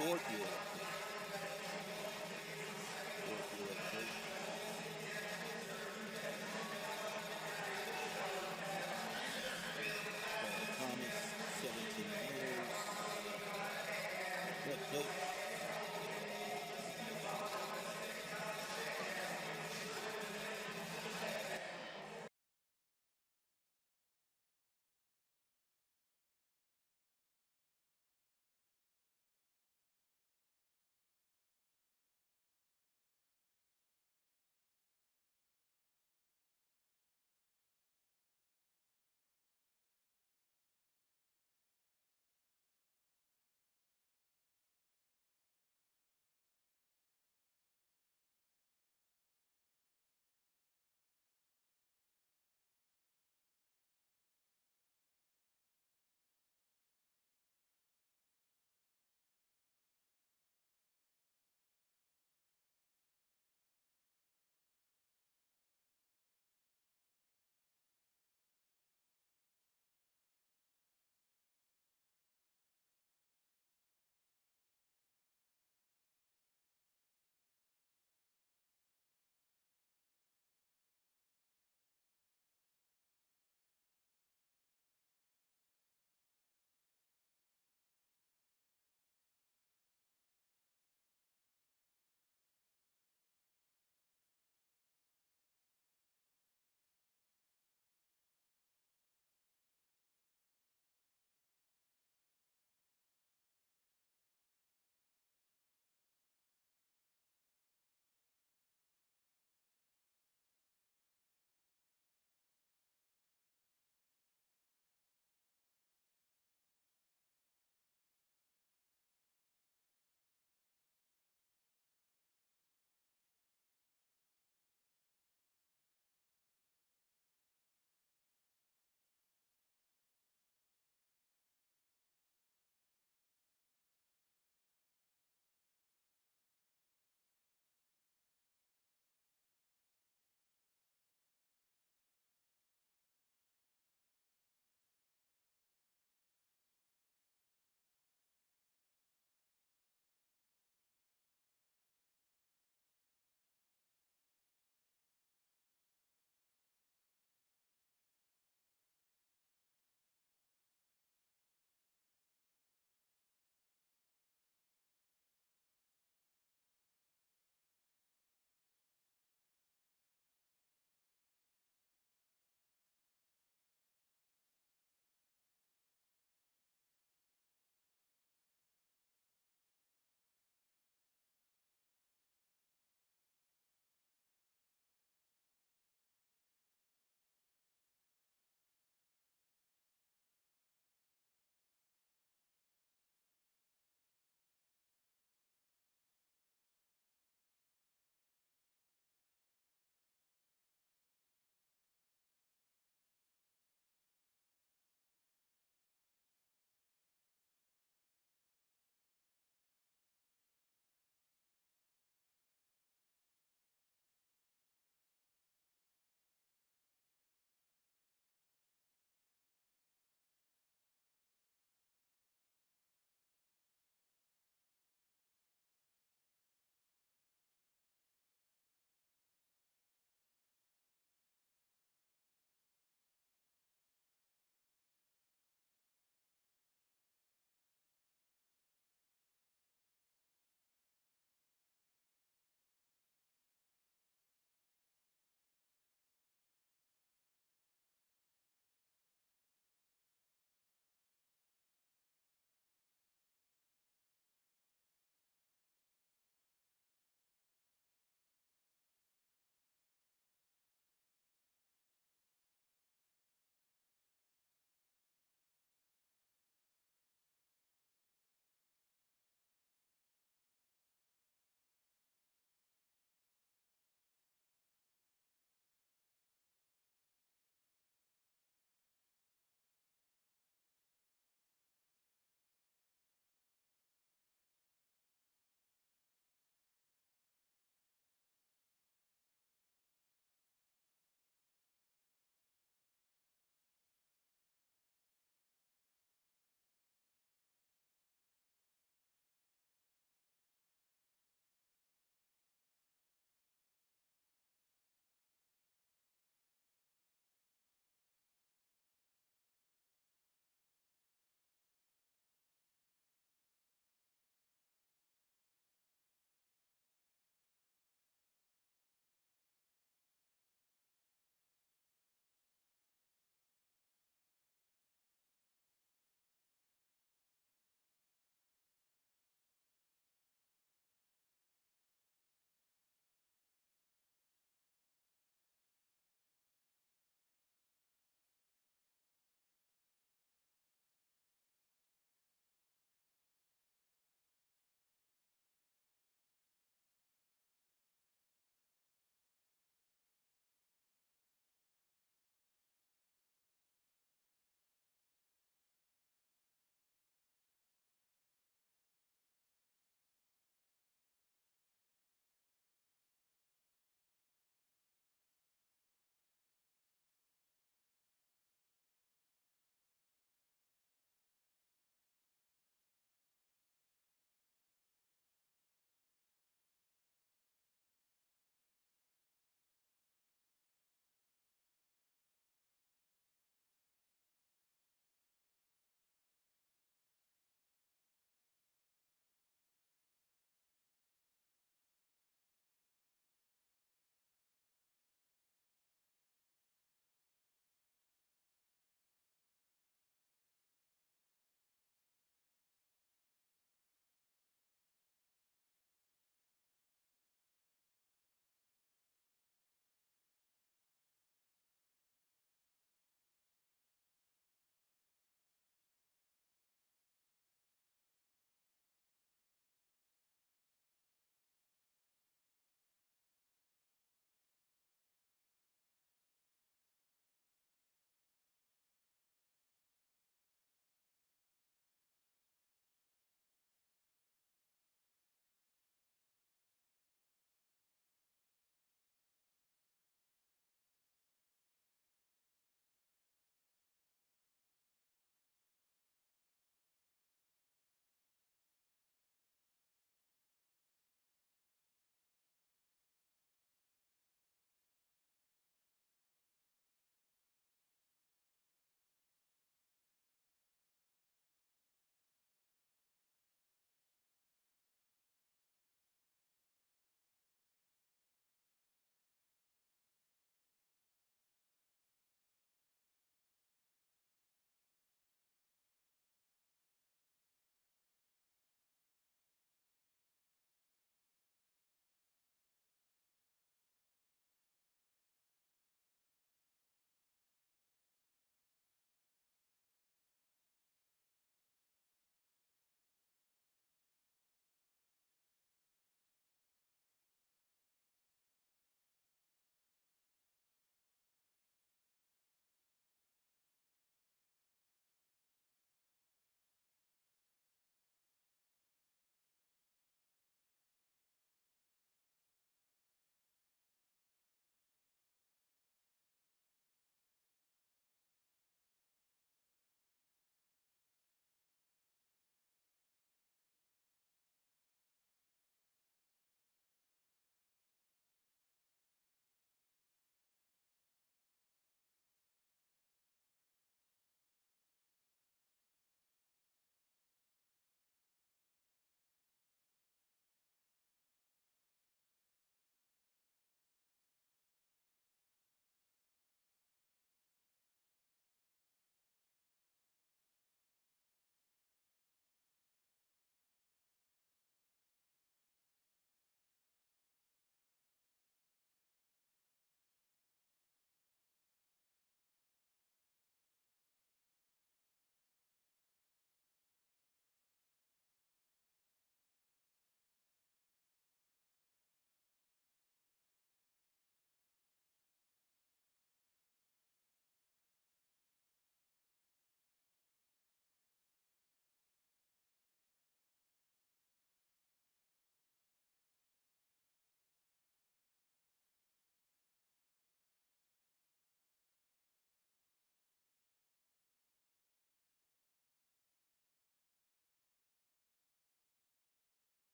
Fourth year. Fourth year of coach. Paul Thomas, 17 years. Head coach.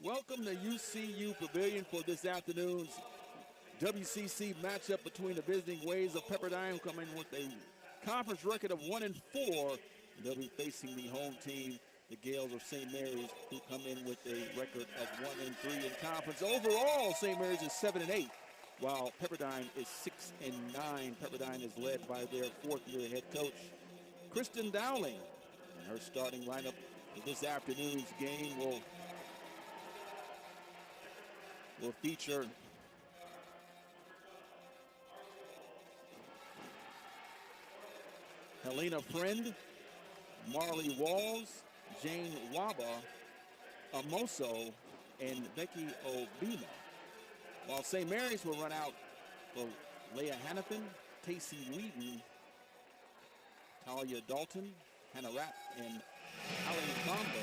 Welcome to UCU Pavilion for this afternoon's WCC matchup between the visiting Waves of Pepperdine, who come in with a conference record of 1-4. They'll be facing the home team, the Gales of St. Mary's, who come in with a record of 1-3 in conference. Overall, St. Mary's is 7-8, while Pepperdine is 6-9. Pepperdine is led by their fourth-year head coach, Kristen Dowling. And her starting lineup for this afternoon's game will feature Helena Friend, Marley Walls, Jane Waba, Amoso, and Becky Obina. While St. Mary's will run out for Leah Hannafin, Tacey Wheaton, Talia Dalton, Hannah Rapp, and Alan Combo.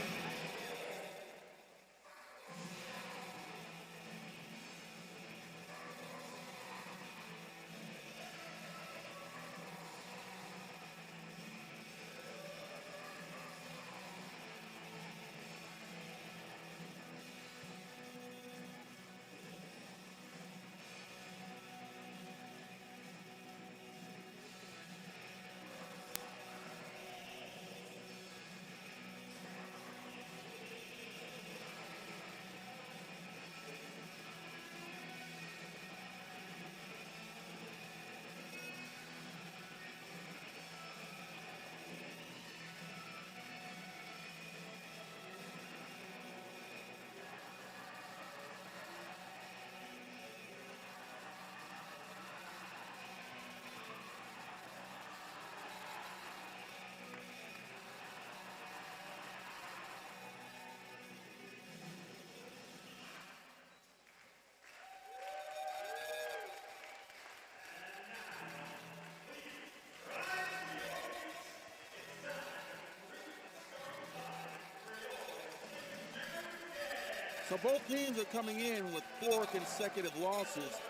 So both teams are coming in with 4 consecutive losses.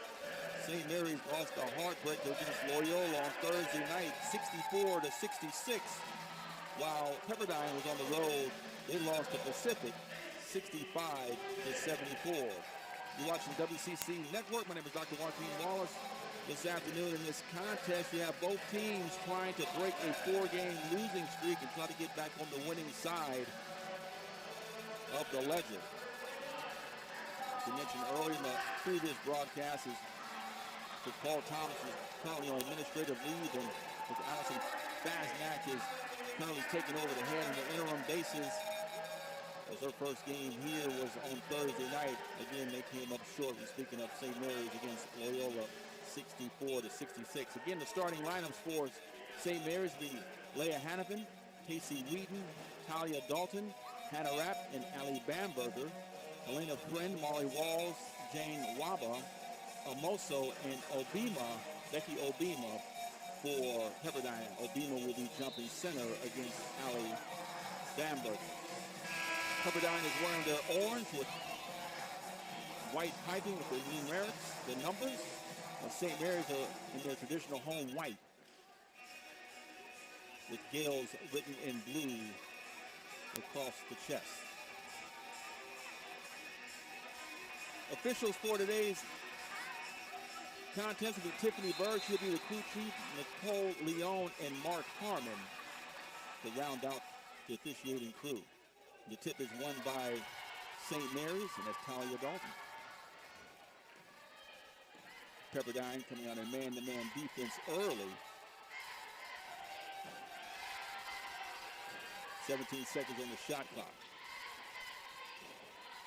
St. Mary's lost a heartbreaker against Loyola on Thursday night, 64-66. While Pepperdine was on the road, they lost to Pacific, 65-74. You're watching WCC Network. My name is Dr. Joaquin Wallace. This afternoon in this contest, you have both teams trying to break a 4-game losing streak and try to get back on the winning side of the ledger. As I mentioned earlier in the previous broadcast, Paul Thomas is currently on administrative leave, and with Allison Fasnack is currently taking over the head on the interim basis, as her first game here was on Thursday night. Again, they came up short, and speaking of St. Mary's against Loyola, 64-66. Again, the starting lineups for St. Mary's be Leah Hannafin, Tacey Wheaton, Talia Dalton, Hannah Rapp, and Allie Bamberger. Helena Friend, Molly Walls, Jane Waba, Amoso, and Becky Obima for Pepperdine. Obima will be jumping center against Allie Bamberger. Pepperdine is wearing their orange with white piping with the numerics, the numbers. St. Mary's are in their traditional home white with Gales written in blue across the chest. Officials for today's contest will be Tiffany Berg. She'll be the crew chief, Nicole Leone, and Mark Harmon to round out the officiating crew. The tip is won by St. Mary's, and that's Talia Dalton. Pepperdine coming on a man-to-man defense early. 17 seconds on the shot clock.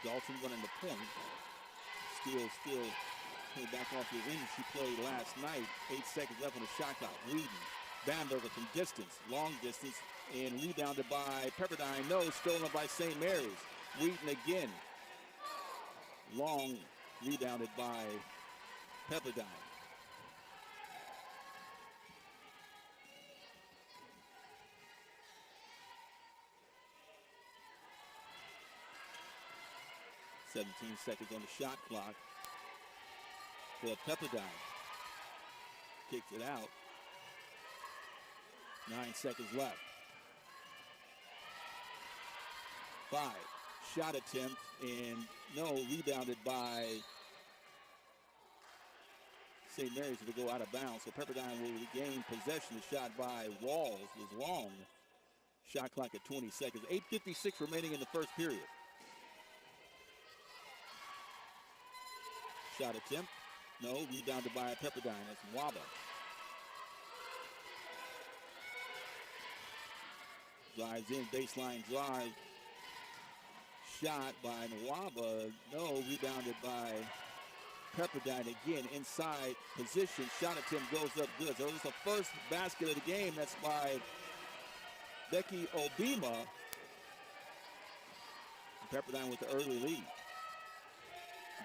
Dalton running the point. Still came back off the wing she played last night. 8 seconds left on the shot clock. Wheaton, Bamberger from distance, long distance, and rebounded by Pepperdine. No, stolen by St. Mary's. Wheaton again. Long rebounded by Pepperdine. Seventeen seconds on the shot clock for Pepperdine. Kicks it out. 9 seconds left. 5. Shot attempt, and no, rebounded by St. Mary's to go out of bounds. So Pepperdine will regain possession. The shot by Walls was long. Shot clock at 20 seconds. 8:56 remaining in the first period. Shot attempt. No, rebounded by Pepperdine. That's Waba. Drives in, baseline drive. Shot by Nwaba. No, rebounded by Pepperdine again. Inside position. Shot attempt goes up good. So it's the first basket of the game. That's by Becky Obima. Pepperdine with the early lead.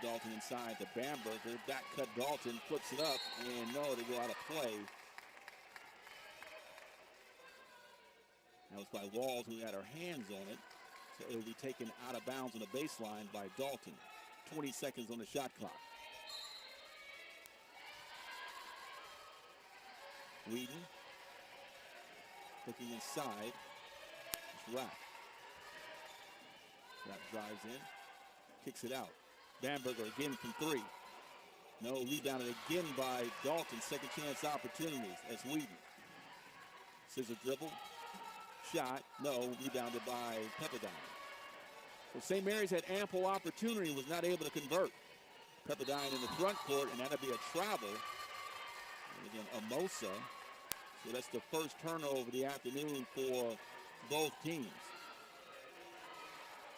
Dalton inside to Bamberger. Back cut Dalton. Flips it up. And no, they go out of play. That was by Walls, who had her hands on it. So it will be taken out of bounds on the baseline by Dalton. 20 seconds on the shot clock. Whedon looking inside. It's Rapp. Rapp drives in, kicks it out. Bamberger again from three. No, rebounded again by Dalton. Second chance opportunities as Whedon. Scissor dribble. Shot, no, rebounded by Pepperdine. So St. Mary's had ample opportunity, was not able to convert. Pepperdine in the front court, and that'll be a travel. And again, Amosa. So that's the first turnover of the afternoon for both teams.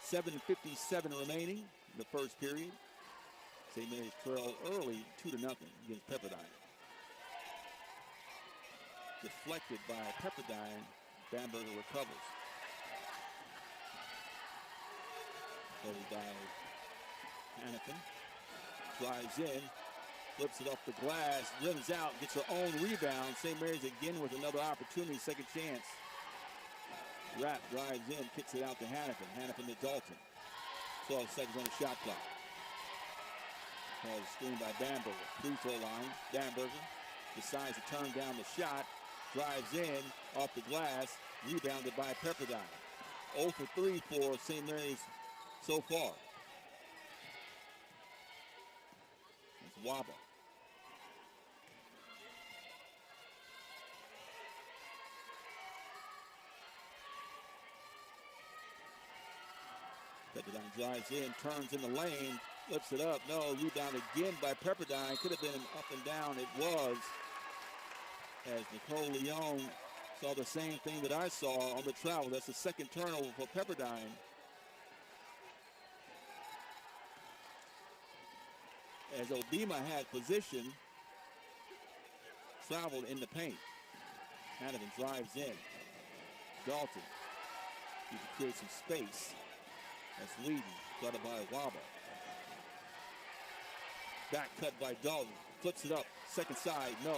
7:57 remaining in the first period. St. Mary's trailed early 2-0 against Pepperdine. Deflected by Pepperdine. Bamberger recovers. Played by Hannafin. Drives in. Flips it off the glass. Rims out. Gets her own rebound. St. Mary's again with another opportunity. Second chance. Rapp drives in. Kicks it out to Hannafin. Hannafin to Dalton. 12 seconds on the shot clock. Called a screen by Bamberger. Free throw line. Bamberger decides to turn down the shot. Drives in, off the glass, rebounded by Pepperdine. 0 for 3 for St. Mary's so far. It's Waba. Pepperdine drives in, turns in the lane, flips it up. No, rebound again by Pepperdine. Could have been up and down. It was. As Nicole Leon saw the same thing that I saw on the travel. That's the second turnover for Pepperdine. As Obima had position, traveled in the paint. Hannafin drives in. Dalton. He can create some space. That's Whedon, guarded by Waba. Back cut by Dalton. Flips it up. Second side, no.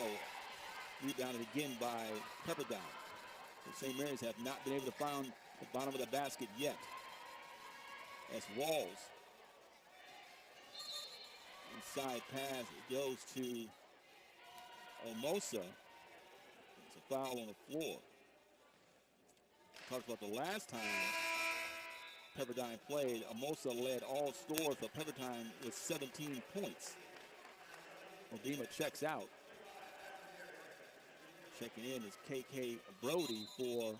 Rebounded again by Pepperdine. So St. Mary's have not been able to find the bottom of the basket yet. As Walls. Inside pass, it goes to Omosa. It's a foul on the floor. Talked about the last time Pepperdine played. Omosa led all scores for Pepperdine with 17 points. Obima checks out. Checking in is KK Brody for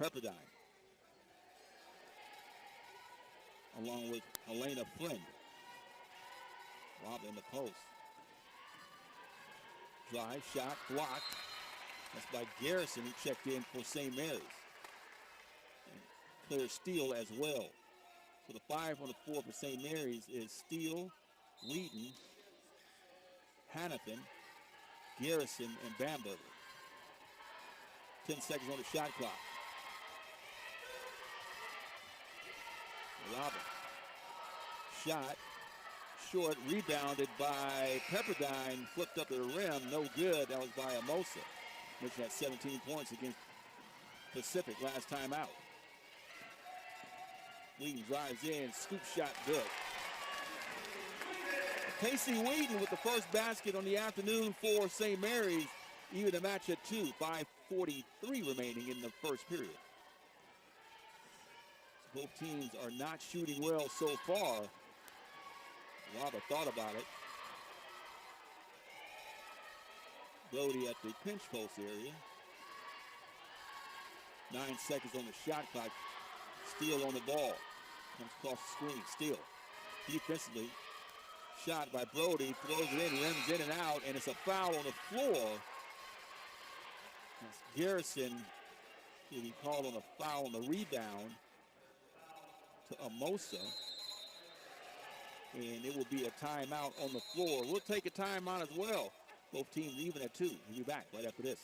Pepperdine, along with Helena Friend. Rob in the post. Drive, shot, blocked. That's by Garrison, who checked in for St. Mary's. And clear steal as well. So the 5 on the 4 for St. Mary's is Steele, Wheaton, Hannafin, Garrison, and Bamberger. 10 seconds on the shot clock. Robin. Shot. Short. Rebounded by Pepperdine. Flipped up to the rim. No good. That was by Amosa, which had 17 points against Pacific last time out. Whedon drives in. Scoop shot good. Casey Whedon with the first basket on the afternoon for St. Mary's. Even the match at 2. 5:43 remaining in the first period. Both teams are not shooting well so far. Waba thought about it. Brody at the pinch post area. 9 seconds on the shot clock. Steele on the ball. Comes across the screen. Steele. Defensively. Shot by Brody. Throws it in. Rims in and out. And it's a foul on the floor. Garrison will be called on a foul on the rebound to Amosa. And it will be a timeout on the floor. We'll take a timeout as well. Both teams even at 2. We'll be back right after this.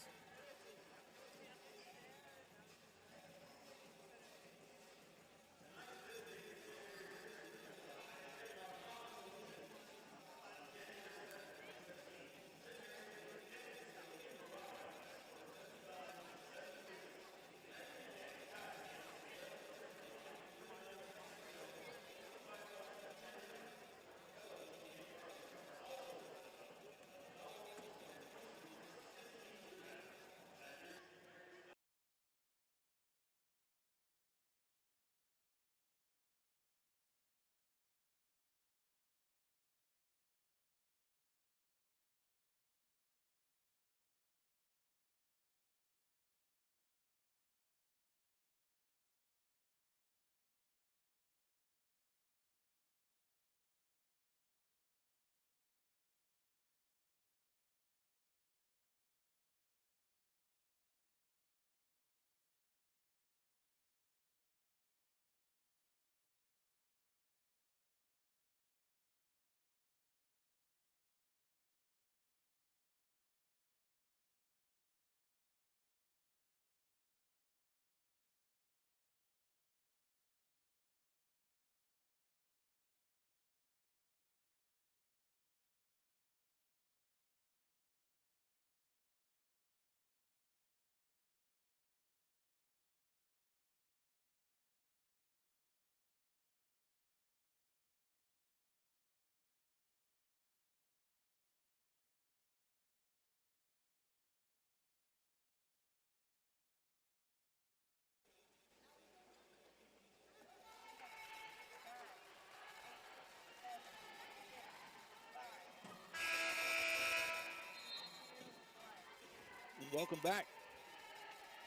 Welcome back.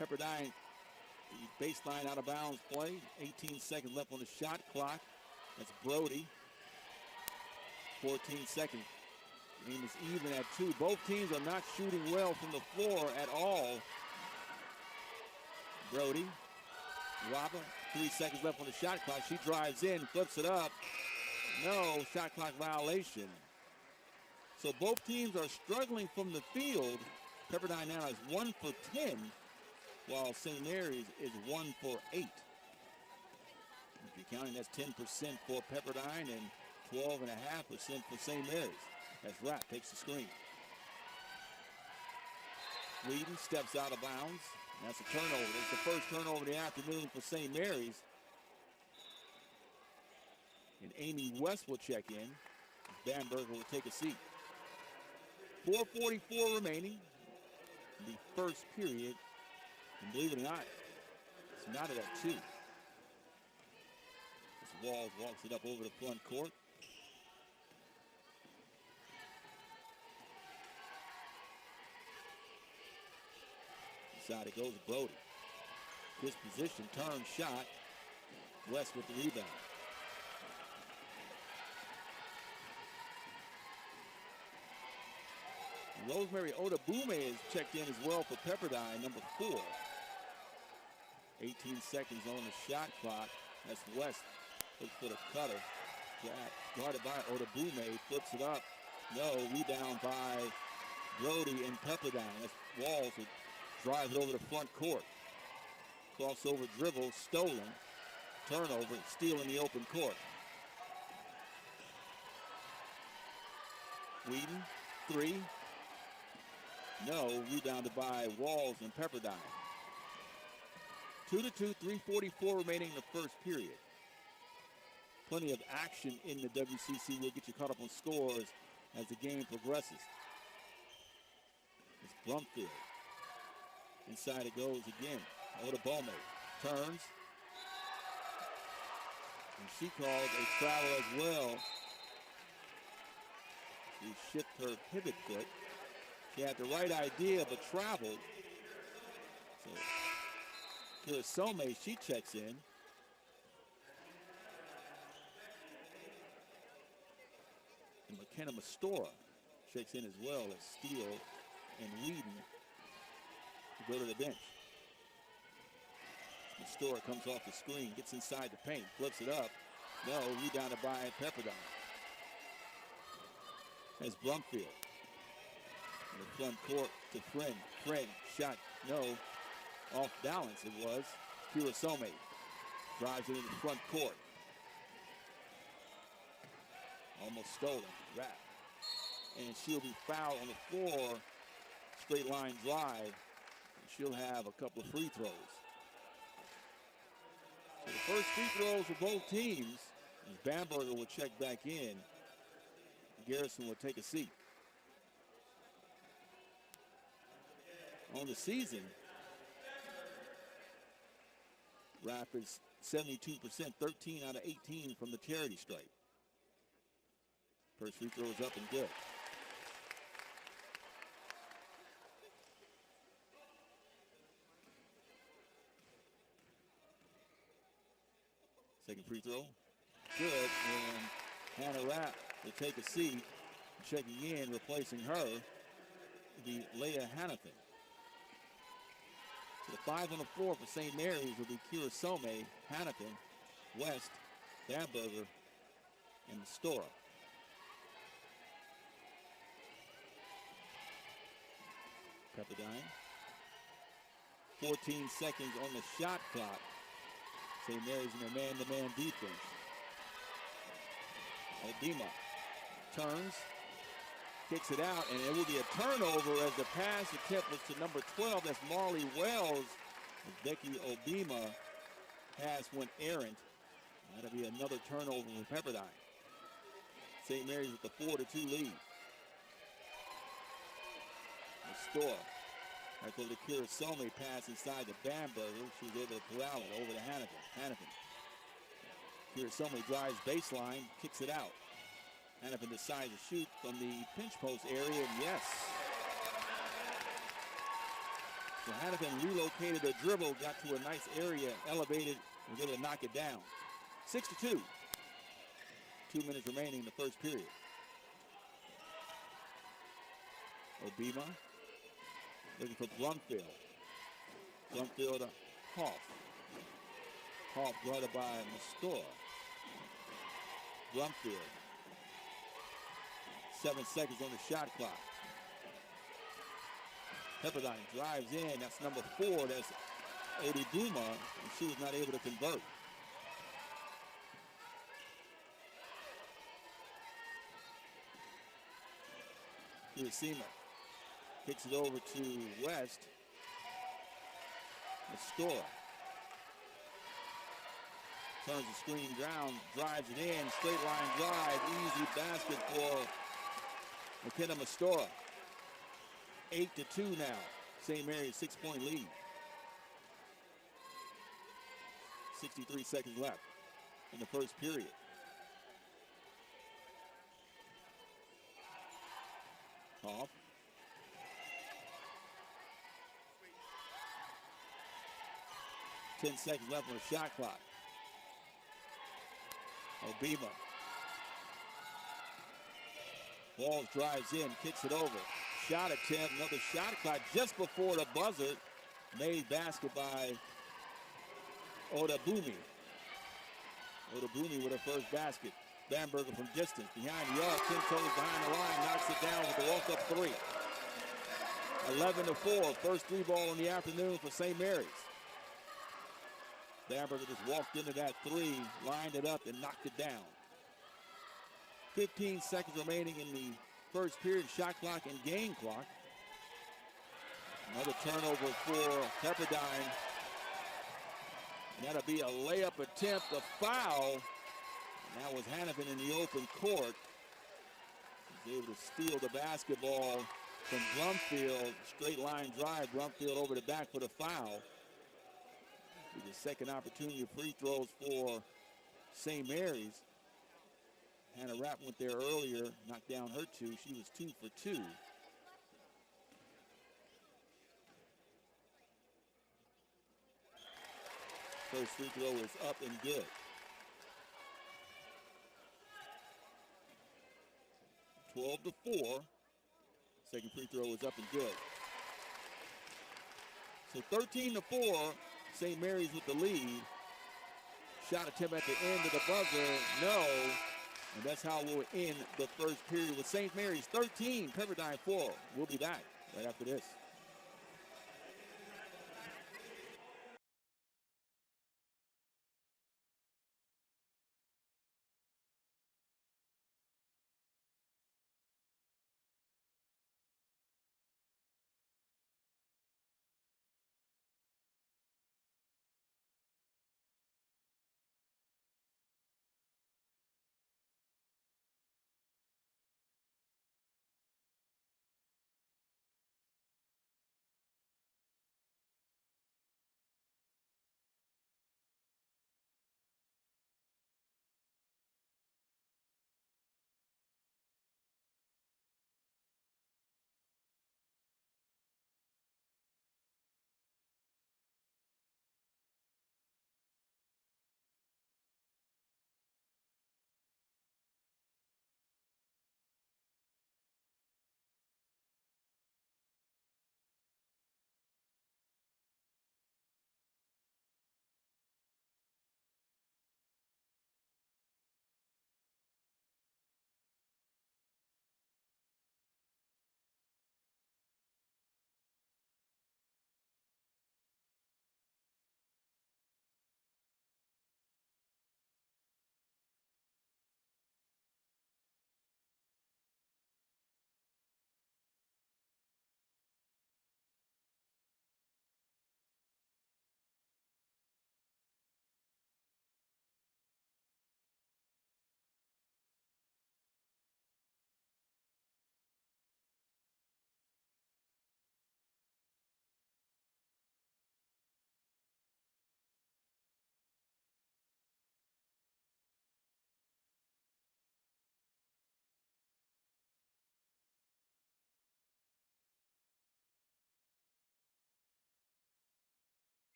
Pepperdine, the baseline out of bounds play. 18 seconds left on the shot clock. That's Brody. 14 seconds. Game is even at 2. Both teams are not shooting well from the floor at all. Brody. Waba. 3 seconds left on the shot clock. She drives in, flips it up. No, shot clock violation. So both teams are struggling from the field. Pepperdine now is 1 for 10, while St. Mary's is 1 for 8. If you're counting, that's 10% for Pepperdine and 12.5% for St. Mary's. That's Rapp, takes the screen. Whedon steps out of bounds. That's a turnover. It's the first turnover of the afternoon for St. Mary's. And Amy West will check in. Bamberger will take a seat. 4:44 remaining. The first period, and believe it or not, it's knotted at 2. As Walls walks it up over the front court. Inside it goes Brody. His position, turn, shot. West with the rebound. Rosemary Odabume is checked in as well for Pepperdine, number 4. 18 seconds on the shot clock. That's West. Looks for the cutter. Guarded by Odabume. Flips it up. No. Rebound by Brody and Pepperdine. That's Walls who drives it over the front court. Crossover dribble. Stolen. Turnover. Steal in the open court. Whedon. 3. No, rebounded by Walls and Pepperdine. 2-2, 3:44 remaining in the first period. Plenty of action in the WCC. We'll get you caught up on scores as the game progresses. It's Brumfield. Inside it goes again. Odabume turns. And she calls a travel as well. She shipped her pivot foot. She had the right idea, but traveled. So Kirasome, she checks in. And McKenna Mastora checks in as well as Steele and Whedon to go to the bench. Mastora comes off the screen, gets inside the paint, flips it up. No, rebounded by Pepperdine. As Brumfield. In the front court to Friend. Friend, shot, no. Off balance it was. Kirasome drives it in the front court. Almost stolen, wrap. And she'll be fouled on the floor. Straight line drive. And she'll have a couple of free throws. So the first free throws for both teams. As Bamberger will check back in. Garrison will take a seat. On the season, Rapids 72%, 13 out of 18 from the charity stripe. First free throw is up and good. Second free throw, good, and Hannah Rapp will take a seat. Checking in, replacing her, will be Leah Hannafin. So the 5 on the floor for St. Mary's will be Kirasome, Hannafin, West, Bamberger, and Mastora. Pepperdine. 14 seconds on the shot clock. St. Mary's in a man-to-man defense. Odima turns, kicks it out, and it will be a turnover as the pass attempt was to number 12. That's Marley Wells. Becky Odima pass went errant. That'll be another turnover for Pepperdine. St. Mary's with the 4-2 lead. Mastora. Back over to Kirasome, pass inside the Bamberger. She was able to corral it over to Hannafin. Hannafin. Kirasome drives baseline, kicks it out. Hannafin decides to shoot from the pinch post area, and yes. So Hannafin relocated her dribble, got to a nice area, elevated, and was able to knock it down. 6-2. 2 minutes remaining in the first period. Obima looking for Brumfield. Brumfield to Hoff. Hoff guarded by Mastora. Brumfield. 7 seconds on the shot clock. Pepperdine drives in. That's number 4. That's Odiduma, and she was not able to convert. Hiroshima kicks it over to West. Mastora turns the screen down, drives it in, straight line drive, easy basket for McKenna Mastora. 8-2 now. St. Mary's 6-point lead. 63 seconds left in the first period. Hoff. Ten seconds left on the shot clock. Obima. Walls drives in, kicks it over. Shot attempt, another shot clock just before the buzzer. Made basket by Odabumi. Odabumi with her first basket. Bamberger from distance, behind the arc, 10 toes behind the line, knocks it down with the walk-up three. 11-4, first three ball in the afternoon for St. Mary's. Bamberger just walked into that three, lined it up, and knocked it down. 15 seconds remaining in the first period, shot clock and game clock. Another turnover for Pepperdine. And that'll be a layup attempt, a foul. And that was Hannafin in the open court. He was able to steal the basketball from Brumfield. Straight line drive, Brumfield over the back for the foul. The second opportunity of free throws for St. Mary's. Hannah Rapp went there earlier, knocked down her 2. She was 2 for 2. First free throw is up and good. Twelve to 4. Second free throw is up and good. So 13 to 4. St. Mary's with the lead. Shot attempt at the end of the buzzer. No. And that's how we'll end the first period with St. Mary's 13, Pepperdine 4. We'll be back right after this.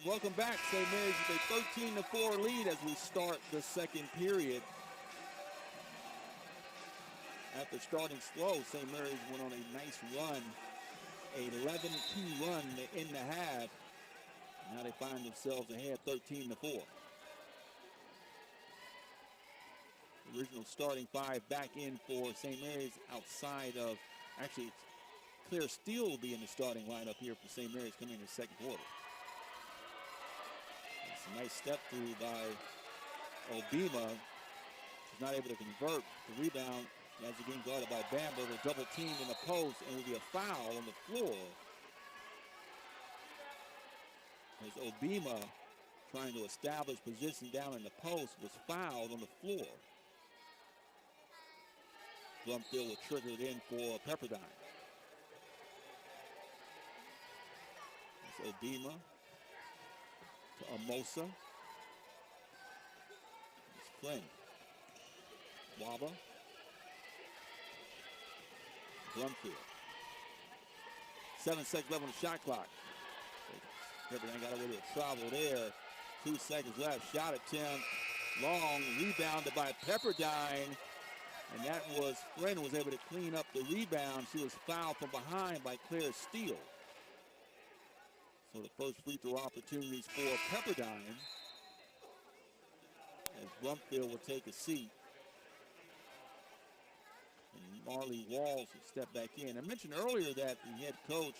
Welcome back. St. Mary's with a 13 to 4 lead as we start the second period. After starting slow, St. Mary's went on a nice run, a 11-2 run to end the half. Now they find themselves ahead 13 to 4. Original starting 5 back in for St. Mary's outside of, actually, Claire Steele will be in the starting lineup here for St. Mary's coming in the second quarter. A nice step through by Obima. She's not able to convert the rebound as again guarded by Bamberger. Double teamed in the post, and it will be a foul on the floor. As Obima, trying to establish position down in the post, was fouled on the floor. Brumfield will trigger it in for Pepperdine. That's Obima. To Amosa. It's Flynn. Waba. Brumfield. 7 seconds left on the shot clock. Pepperdine got a little travel there. 2 seconds left. Shot attempt. Long. Rebounded by Pepperdine. And that was, Flynn was able to clean up the rebound. She was fouled from behind by Claire Steele. So the first free throw opportunities for Pepperdine as Brumfield will take a seat. And Marley Walls will step back in. I mentioned earlier that the head coach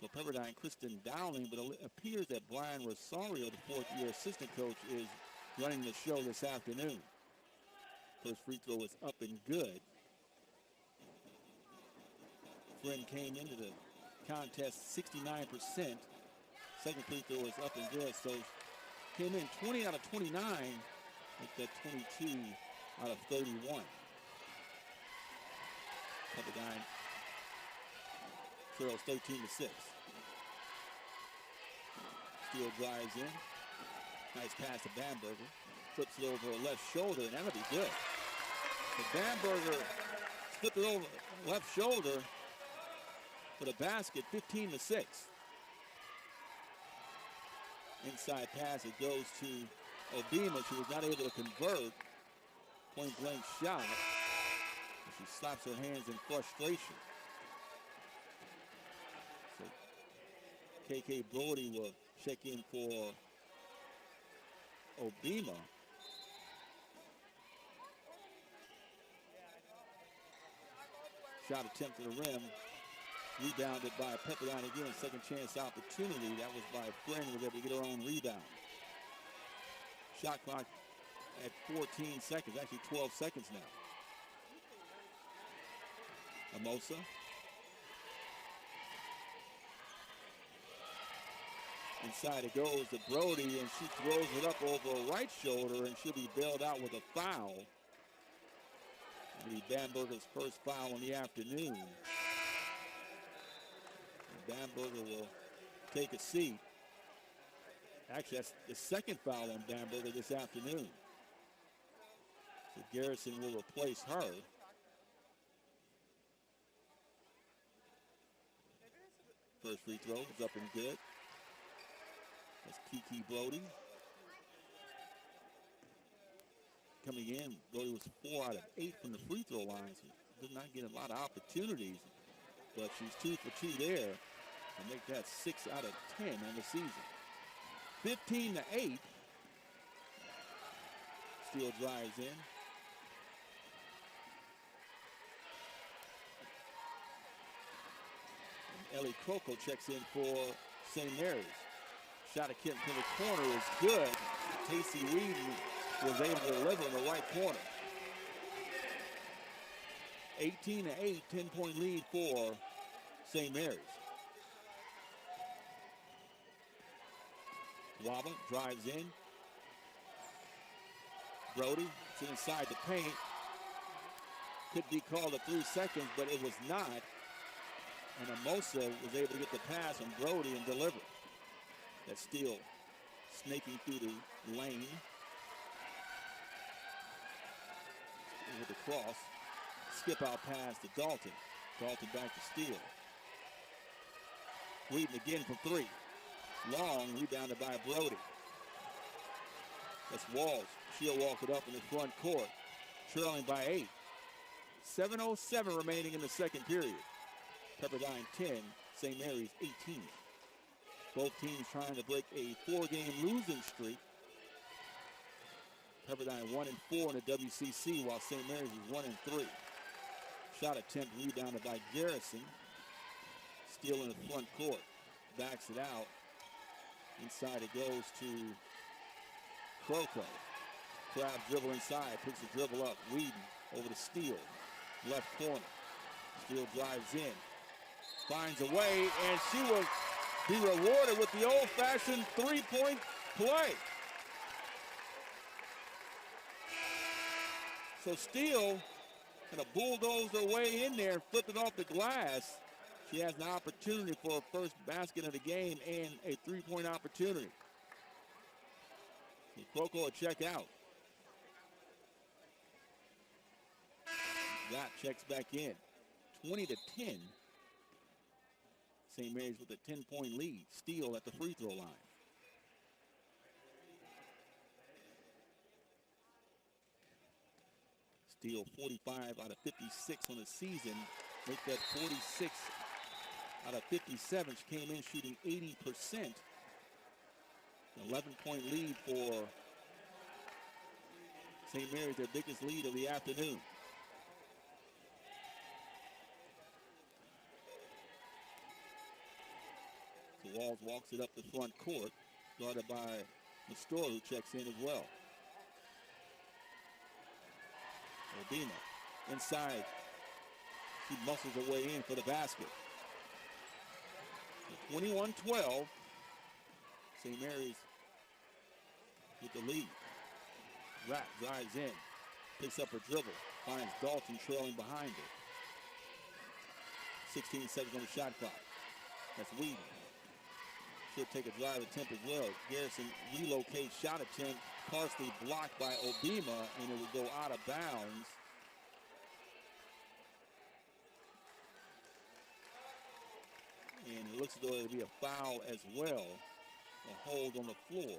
for Pepperdine, Kristen Dowling, but it appears that Brian Rosario, the fourth-year assistant coach, is running the show this afternoon. First free throw is up and good. Flynn came into the contest 69%. Second free throw is up and good. So came in 20 out of 29. Make that 22 out of 31. Pepperdine trails 13 to 6. Steele drives in. Nice pass to Bamberger. Flips it over her left shoulder, and that'll be good. So Bamberger flipped it over left shoulder for the basket, 15-6. Inside pass, it goes to Obima. She was not able to convert. Point blank shot. And she slaps her hands in frustration. So KK Brody will check in for Obima. Shot attempt to the rim. Rebounded by Pepperdine again. Second chance opportunity. That was by Friend, was able to get her own rebound. Shot clock at 14 seconds, actually 12 seconds now. Amosa. Inside it goes to Brody, and she throws it up over her right shoulder, and she'll be bailed out with a foul. It'll be Bamberger's first foul in the afternoon. And Bamberger will take a seat. Actually, that's the second foul on Bamberger this afternoon. So Garrison will replace her. First free throw is up and good. That's Kiki Brody. Coming in, Brody was 4 out of 8 from the free throw line. So did not get a lot of opportunities, but she's 2 for 2 there to make that 6 out of 10 on the season. 15-8. Steele drives in. And Ellie Croco checks in for St. Mary's. Shot at Kent to the corner is good. Tacey Reed was able to deliver in the right corner. 18-8, 10-point lead for St. Mary's. Waba drives in. Brody, it's inside the paint. Could be called a 3 seconds, but it was not. And Amosa was able to get the pass on Brody and deliver. That's Steele snaking through the lane. With the cross. Skip out pass to Dalton. Dalton back to Steele. Wheaton again from 3. Long, rebounded by Brody. That's Walls. She'll walk it up in the front court. Trailing by 8. 7:07 remaining in the second period. Pepperdine 10, St. Mary's 18. Both teams trying to break a 4-game losing streak. Pepperdine 1-4 in the WCC, while St. Mary's is 1-3. Shot attempt rebounded by Garrison. Steele in the front court. Backs it out. Inside it goes to Croco. Crab dribble inside, picks the dribble up. Whedon over to Steele. Left corner. Steele drives in. Finds a way, and she will be rewarded with the old-fashioned 3-point play. So Steele kind of bulldozed her way in there and flipped it off the glass. She has an opportunity for her first basket of the game and a 3-point opportunity. So Croco will check out. That checks back in. 20-10. St. Mary's with a 10-point lead. Steele at the free throw line. Steele 45 out of 56 on the season. Make that 46 out of 57. She came in shooting 80%. 11-point lead for St. Mary's, their biggest lead of the afternoon. So Walls walks it up the front court, guarded by Nestor, who checks in as well. Obima inside. She muscles her way in for the basket. 21-12. St. Mary's with the lead. Rapp drives in. Picks up her dribble. Finds Dalton trailing behind her. 16 seconds on the shot clock. That's Whedon. Should take a drive attempt as well. Garrison relocates shot attempt, partially blocked by Obima, and it will go out of bounds. And it looks as though it will be a foul as well. A hold on the floor.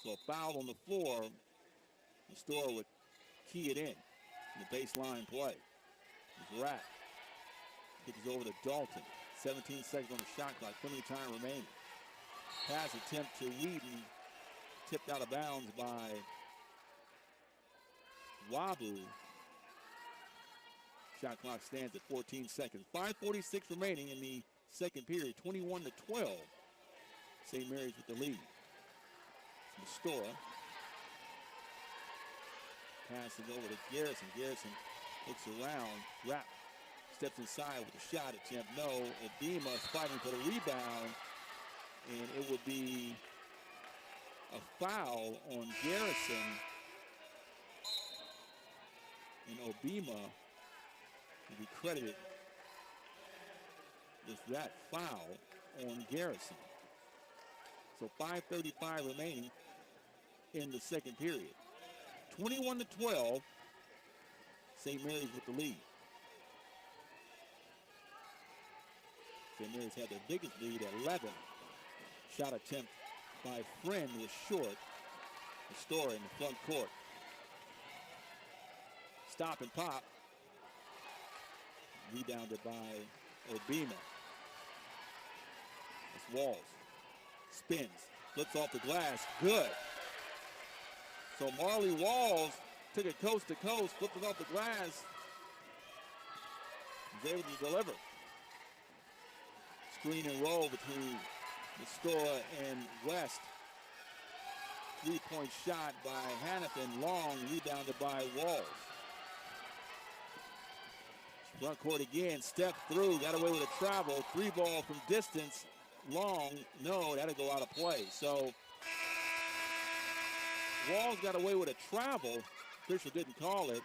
So a foul on the floor. The Store would key it in the baseline play. Rapp gets over to Dalton. 17 seconds on the shot clock. Plenty of time remaining. Pass attempt to Whedon. Tipped out of bounds by Wabu. Shot clock stands at 14 seconds. 5:46 remaining in the second period. 21-12. St. Mary's with the lead. Store passes over to Garrison. Garrison looks around. Rapp steps inside with a shot attempt. No. Obima is fighting for the rebound. And it would be a foul on Garrison. And Obima will be credited with that foul on Garrison. So 5:35 remaining in the second period. 21-12. St. Mary's with the lead. St. Mary's had their biggest lead at 11. Shot attempt by Friend was short. The Store in the front court. Stop and pop. Rebounded by Obima. It's Walls. Spins. Flips off the glass. Good. So Marley Walls took it coast to coast, flipped it off the glass. Was able to deliver. Screen and roll between the Store and West. 3-point shot by Hannafin. Long, rebounded by Walls. Front court again, step through, got away with a travel. 3-ball from distance. Long, no, that'll go out of play. So Walls got away with a travel. Official didn't call it.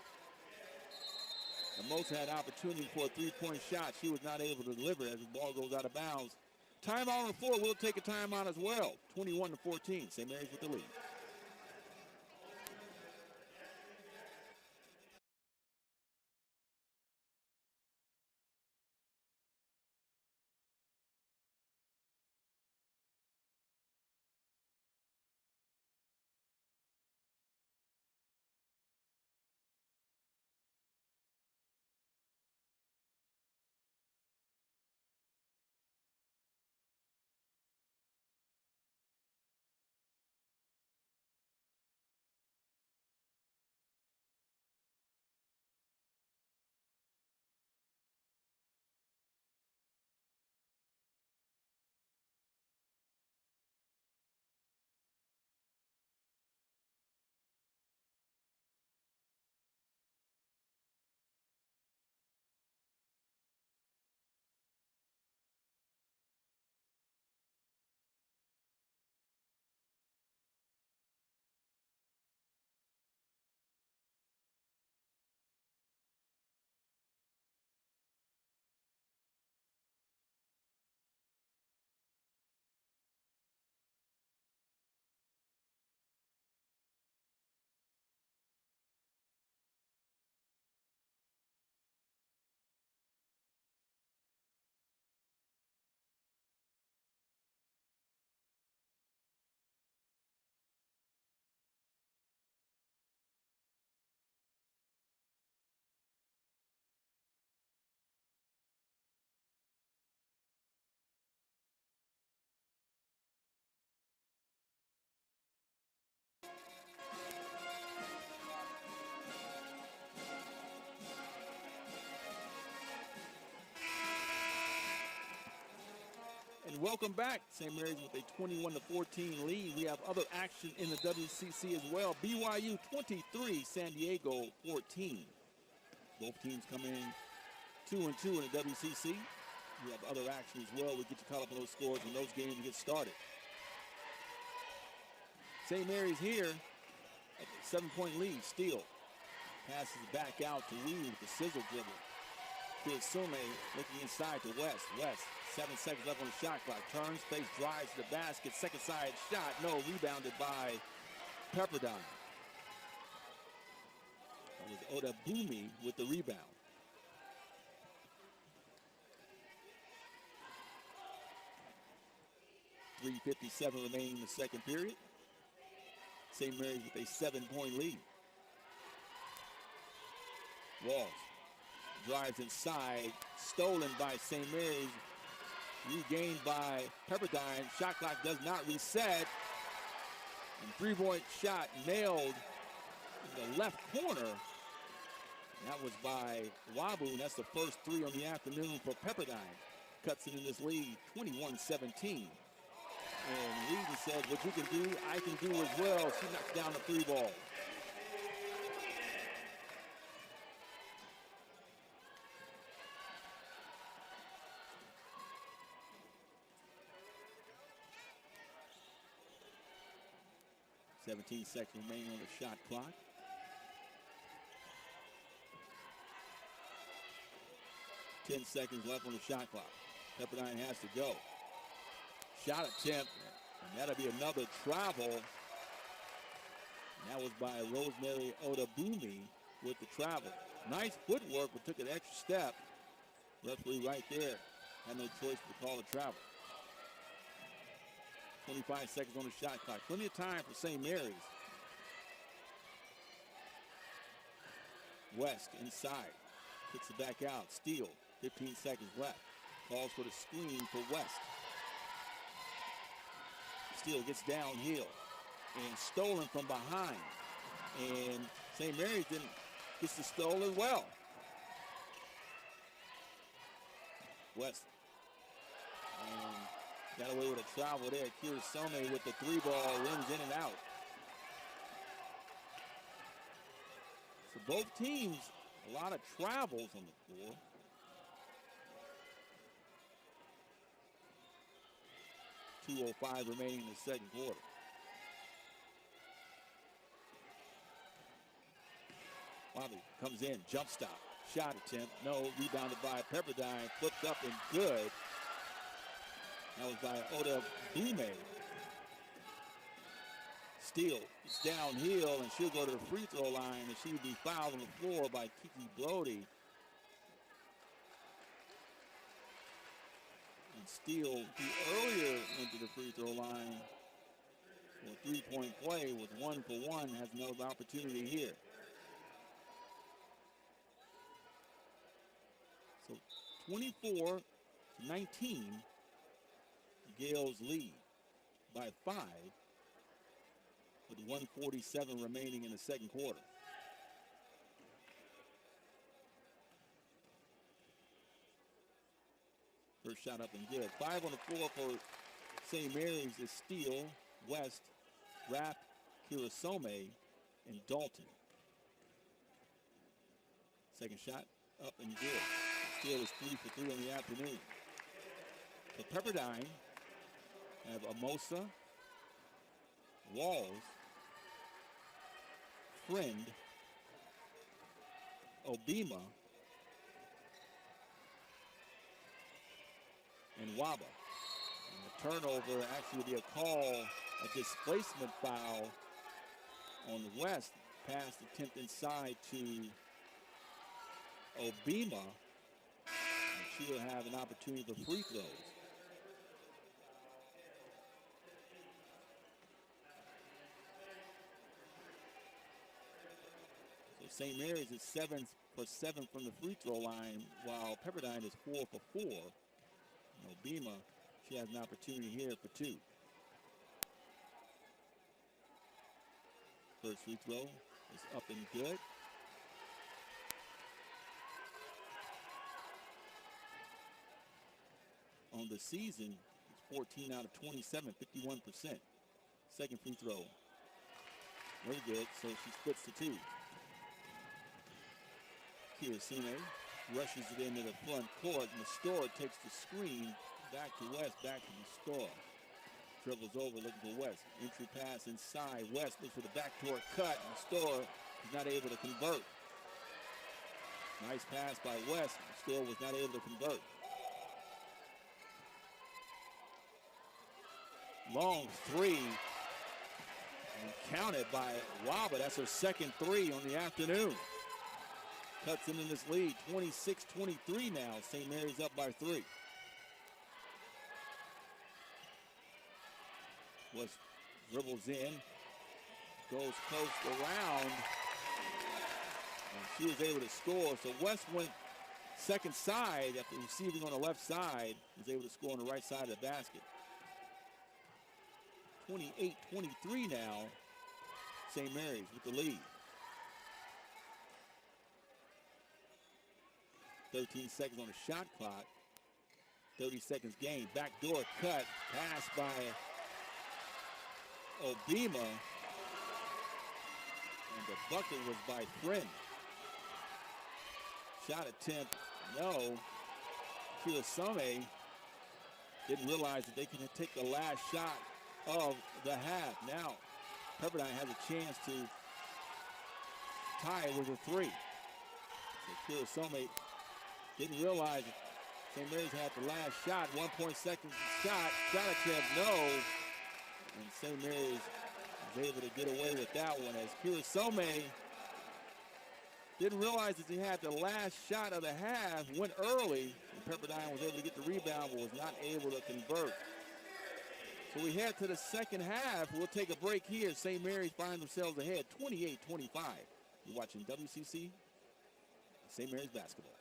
And Most had opportunity for a 3-point shot. She was not able to deliver as the ball goes out of bounds. Timeout on the floor. We'll take a timeout as well. 21-14. St. Mary's with the lead. And welcome back. St. Mary's with a 21-14 lead. We have other action in the WCC as well. BYU 23, San Diego 14. Both teams come in 2-2 in the WCC. We have other action as well. We'll get you caught up on those scores when those games get started. St. Mary's here at 7-point lead. Steele passes back out to Weed with the sizzle dribble. Sume looking inside to West. West, 7 seconds left on the shot clock. Turns, face, drives to the basket. Second side shot. No, rebounded by Pepperdine. That was Oda Bumi with the rebound. .357 remaining in the second period. St. Mary's with a 7-point lead. Walls drives inside, stolen by St. Mary's, regained by Pepperdine. Shot clock does not reset. And 3-point shot nailed in the left corner. And that was by Wabu, and that's the first 3 on the afternoon for Pepperdine. Cuts it in this lead, 21-17. And Wheaton said, what you can do, I can do as well. She knocks down the 3 ball. .17 seconds remaining on the shot clock. .10 seconds left on the shot clock. Pepperdine has to go. Shot attempt, and that'll be another travel. And that was by Rosemary Odabumi with the travel. Nice footwork, but took an extra step. Referee right there had no choice to call a travel. 25 seconds on the shot clock. Plenty of time for St. Mary's. West inside. Kicks it back out. Steele. 15 seconds left. Calls for the screen for West. Steele gets downhill and stolen from behind. And St. Mary's gets the stolen well. West. And got away with a travel there. Kirasome with the 3 ball, rims in and out. So both teams, a lot of travels on the floor. .205 remaining in the second quarter. Wabu comes in, jump stop, shot attempt, no, rebounded by Pepperdine, flipped up and good. That was by Oda Bume. Steele is downhill, and she'll go to the free throw line, and she will be fouled on the floor by Kiki Brody. And Steele, who earlier went to the free throw line for a 3-point play, with 1 for 1, has another opportunity here. So 24-19. Gales lead by 5 with 1:47 remaining in the second quarter. First shot up and good. 5 on the floor for St. Mary's is Steele, West, Rapp, Kirasome, and Dalton. Second shot up and good. Steele is 3 for 3 on the afternoon. For Pepperdine, have Amosa, Walls, Friend, Obima, and Waba. And the turnover actually would be a call, a displacement foul on the West. Pass attempt inside to Obima. And she'll have an opportunity for free throws. St. Mary's is 7 for 7 from the free throw line, while Pepperdine is 4 for 4. And Obima, she has an opportunity here for 2. First free throw is up and good. On the season, it's 14 out of 27, 51%. Second free throw, very good, so she splits to 2. Kirasime rushes it into the front court. Nestor takes the screen. Back to West, back to Nestor. dribbles over, looking for West. Entry pass inside. West looks for the backdoor cut, and Store is not able to convert. Nice pass by West. Store was not able to convert. Long three. And counted by Waba. That's her second three on the afternoon. Cuts into this lead. 26-23 now. St. Mary's up by 3. West dribbles in. Goes post around. And she was able to score. So West went second side after receiving on the left side. Was able to score on the right side of the basket. 28-23 now. St. Mary's with the lead. 13 seconds on the shot clock. 30 seconds game. Backdoor cut. Pass by Obima. And the bucket was by Friend. Shot attempt, no. Kirasome didn't realize that they can take the last shot of the half. Now, Pepperdine has a chance to tie with a 3. So Kirasome didn't realize that St. Mary's had the last shot. 1.2 shot. Shot attempt, no. And St. Mary's was able to get away with that one as Kirasome didn't realize that he had the last shot of the half, went early, and Pepperdine was able to get the rebound but was not able to convert. So we head to the second half. We'll take a break here. St. Mary's find themselves ahead 28-25. You're watching WCC St. Mary's basketball.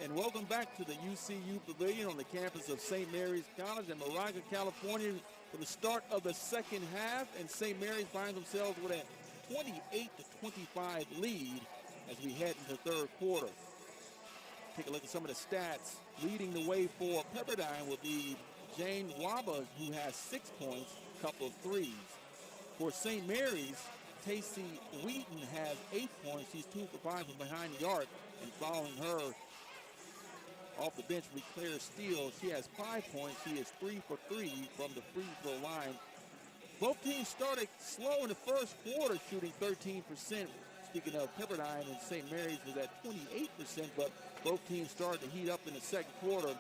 And welcome back to the UCU Pavilion on the campus of St. Mary's College in Moraga, California for the start of the second half. And St. Mary's finds themselves with a 28-25 lead as we head into the third quarter. Take a look at some of the stats. Leading the way for Pepperdine will be Jane Waba, who has 6 points, a couple of threes. For St. Mary's, Tacey Wheaton has 8 points. She's 2 for 5 from behind the arc. And following her off the bench will be Claire Steele. She has 5 points. She is 3 for 3 from the free throw line. Both teams started slow in the first quarter, shooting 13%. Speaking of Pepperdine, and St. Mary's was at 28%, but both teams started to heat up in the second quarter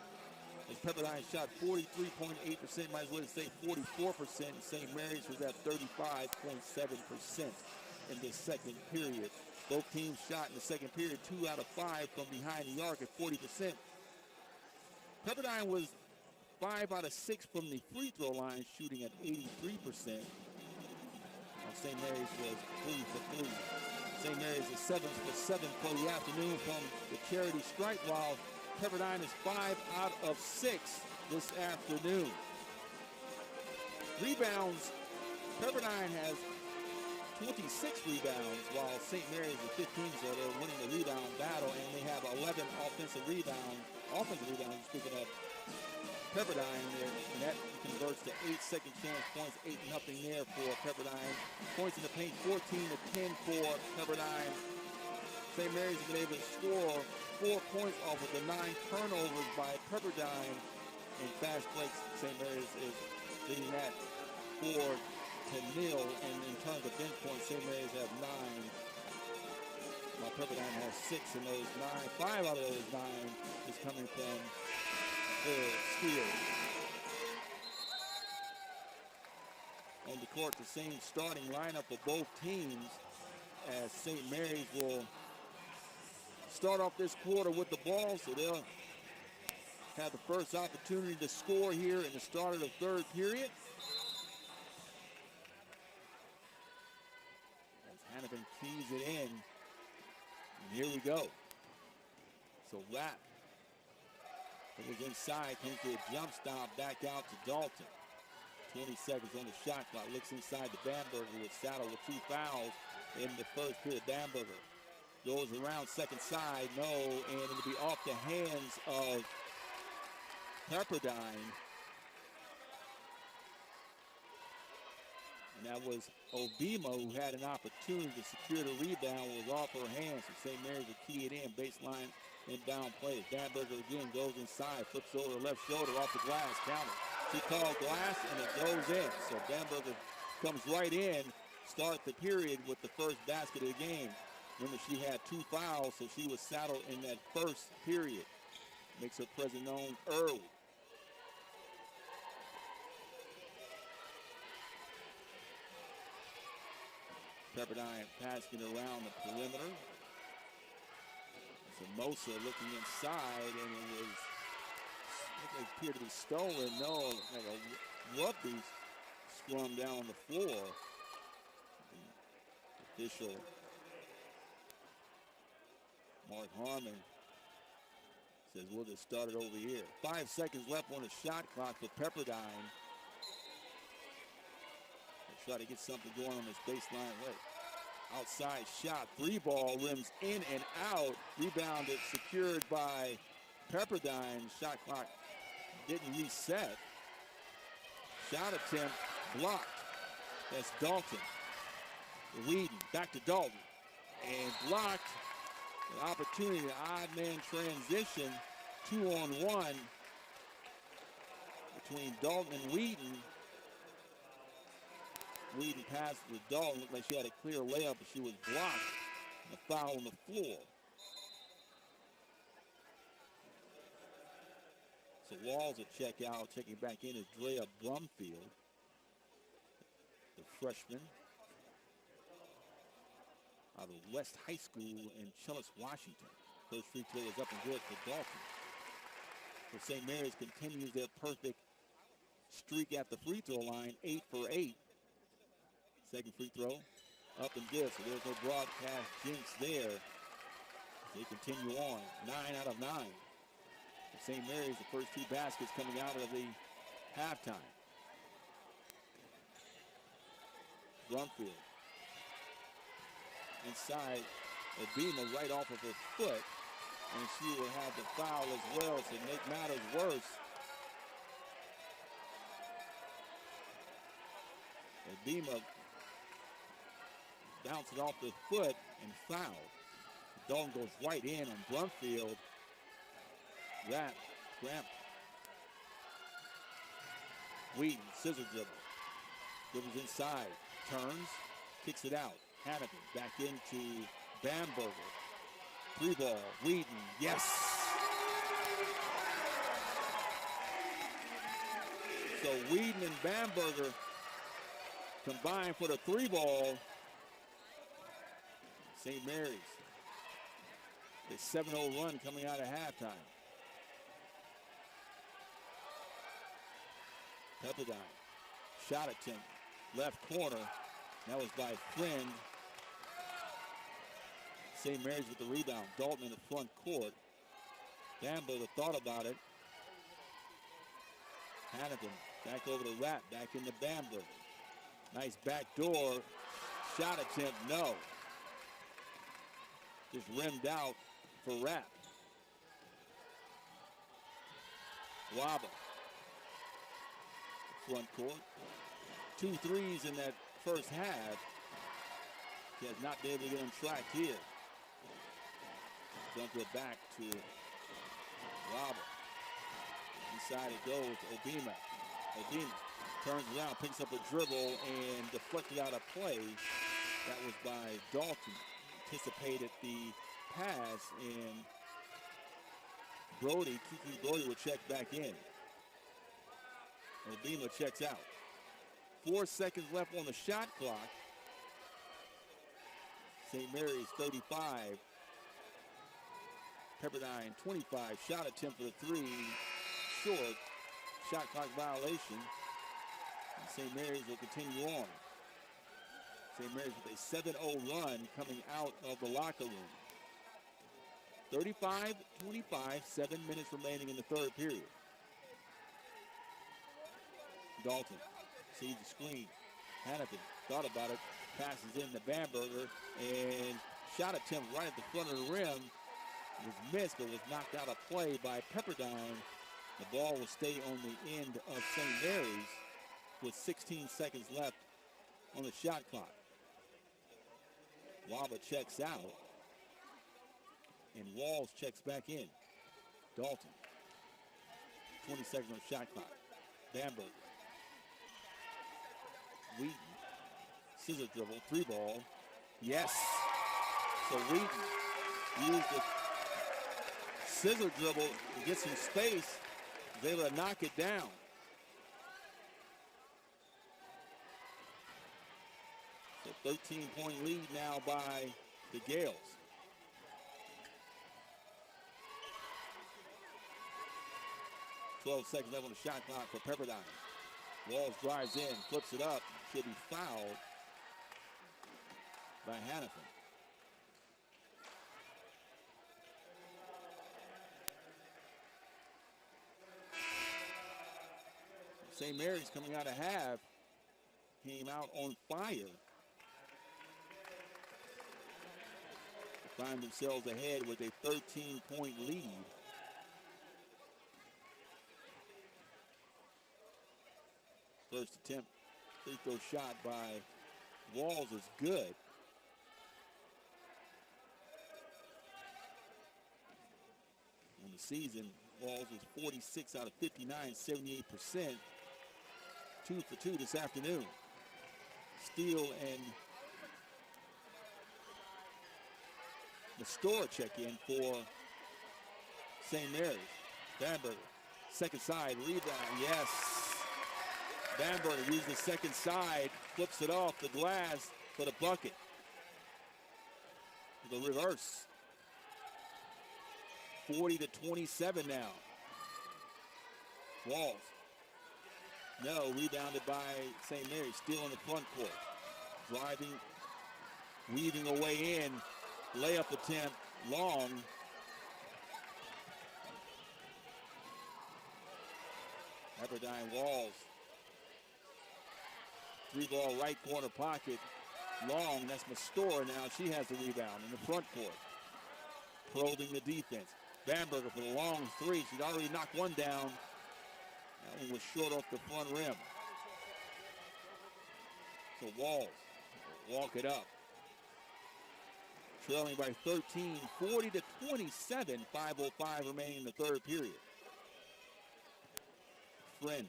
as Pepperdine shot 43.8%, might as well say 44%. St. Mary's was at 35.7% in the second period. Both teams shot in the second period 2 out of 5 from behind the arc at 40%. Pepperdine was 5 out of 6 from the free throw line, shooting at 83%. While St. Mary's was 3 for 3. St. Mary's is 7 for 7 for the afternoon from the charity stripe, while Pepperdine is 5 out of 6 this afternoon. Rebounds, Pepperdine has 26 rebounds, while St. Mary's is 15, so they're winning the rebound battle, and they have 11 offensive rebounds, speaking of Pepperdine there, and that converts to 8 second chance points, 8-0 there for Pepperdine. Points in the paint, 14-10 for Pepperdine. St. Mary's has been able to score 4 points off of the 9 turnovers by Pepperdine. In fast breaks, St. Mary's is leading that 4-0, and in terms of bench points, St. Mary's have 9, while Pepperdine has 6 in those 9. 5 out of those 9 is coming from their steal. On the court, the same starting lineup for both teams, as St. Mary's will start off this quarter with the ball, so they'll have the first opportunity to score here in the start of the third period. As Hannafin keys it in, and here we go. So Rapp goes inside, comes to a jump stop, back out to Dalton. 20 seconds on the shot clock, looks inside to Bamberger with Saddle with 2 fouls in the first period. Bamberger goes around second side, no, and it'll be off the hands of Pepperdine. And that was Obima, who had an opportunity to secure the rebound, was off her hands. So St. Mary's will key it in, baseline inbound plays. Bamberger again goes inside, flips over the left shoulder off the glass, counter. She called glass and it goes in. So Bamberger comes right in, start the period with the first basket of the game. Remember, she had 2 fouls, so she was saddled in that first period. Makes her presence known early. Pepperdine passing around the perimeter. So Mosa looking inside, and it appeared to be stolen. No, like a rugby scrum down on the floor. The official, Mark Harmon, says we'll just start it over here. 5 seconds left on the shot clock for Pepperdine. Try to get something going on this baseline way. Outside shot, 3-ball, rims in and out. Rebounded, secured by Pepperdine. Shot clock didn't reset. Shot attempt blocked. That's Dalton. Whedon back to Dalton. And blocked. An opportunity, an odd man transition. 2-on-1 between Dalton and Whedon. Whedon passed with Dalton. Looked like she had a clear layup, but she was blocked. And a foul on the floor. So Walls will check out. Checking back in is Drea Brumfield, the freshman out of West High School in Chillis, Washington. First free throw is up and good for Dalton. So St. Mary's continues their perfect streak at the free throw line, 8 for 8. Second free throw, up and good, so there's no broadcast jinx there. They continue on, 9 out of 9. St. Mary's, the first 2 baskets coming out of the halftime. Brumfield. Inside, Obima right off of her foot, and she will have the foul as well to make matters worse. Obima bounced it off the foot and fouled. Dalton goes right in on Brumfield. Gramp. Wheaton, scissor dribble. Dribbles inside, turns, kicks it out. Hannafin back into Bamberger. 3 ball, Wheaton, yes! So Wheaton and Bamberger combine for the 3 ball. St. Mary's. A 7-0 run coming out of halftime. Pepperdine. Shot attempt. Left corner. That was by Friend. St. Mary's with the rebound. Dalton in the front court. Bamberger thought about it. Hannafin back over to Rapp. Back into Bamberger. Nice backdoor. Shot attempt. No. Just rimmed out for Rapp. Waba. Front court. 2 threes in that first half. He has not been able to get on track here. Dump it back to Waba. Inside it goes to Obima. Obima turns around, picks up a dribble, and deflected out of play. That was by Dalton. Anticipated the pass, and Kiki Brody will check back in. Obima checks out. 4 seconds left on the shot clock. St. Mary's 35. Pepperdine 25. Shot attempt for the 3. Short. Shot clock violation. And St. Mary's will continue on. St. Mary's with a 7-0 run coming out of the locker room. 35-25, 7 minutes remaining in the third period. Dalton sees the screen. Hannafin thought about it, passes in to Bamberger, and shot attempt right at the front of the rim. It was missed, but was knocked out of play by Pepperdine. The ball will stay on the end of St. Mary's with 16 seconds left on the shot clock. Waba checks out, and Walls checks back in. Dalton, 20 seconds on the shot clock. Bamberger. Wheaton, scissor dribble, 3 ball. Yes. So Wheaton used the scissor dribble to get some space. Was able to knock it down. So 13-point lead now by the Gales. .12 seconds left on the shot clock for Pepperdine. Walls drives in, flips it up, should be fouled by Hannafin. St. Mary's coming out of half, came out on fire. Find themselves ahead with a 13-point lead. First attempt, free throw shot by Walls is good. On the season, Walls is 46 out of 59, 78%. 2 for 2 this afternoon. Steele and Nestor check in for St. Mary's. Bamberger, second side, rebound, yes. Bamberger uses the second side, flips it off the glass for the bucket. The reverse. 40-27 now. Walls. No, rebounded by St. Mary's, still in the front court. Driving, weaving away in. Layup attempt, long. Pepperdine Walls. 3-ball right corner pocket. Long, that's Mastora now. She has the rebound in the front court. Probing the defense. Bamberger for the long three. She's already knocked one down. That one was short off the front rim. So Walls walk it up. Trailing by 13, 40-27, 5:05 remaining in the third period. Friend,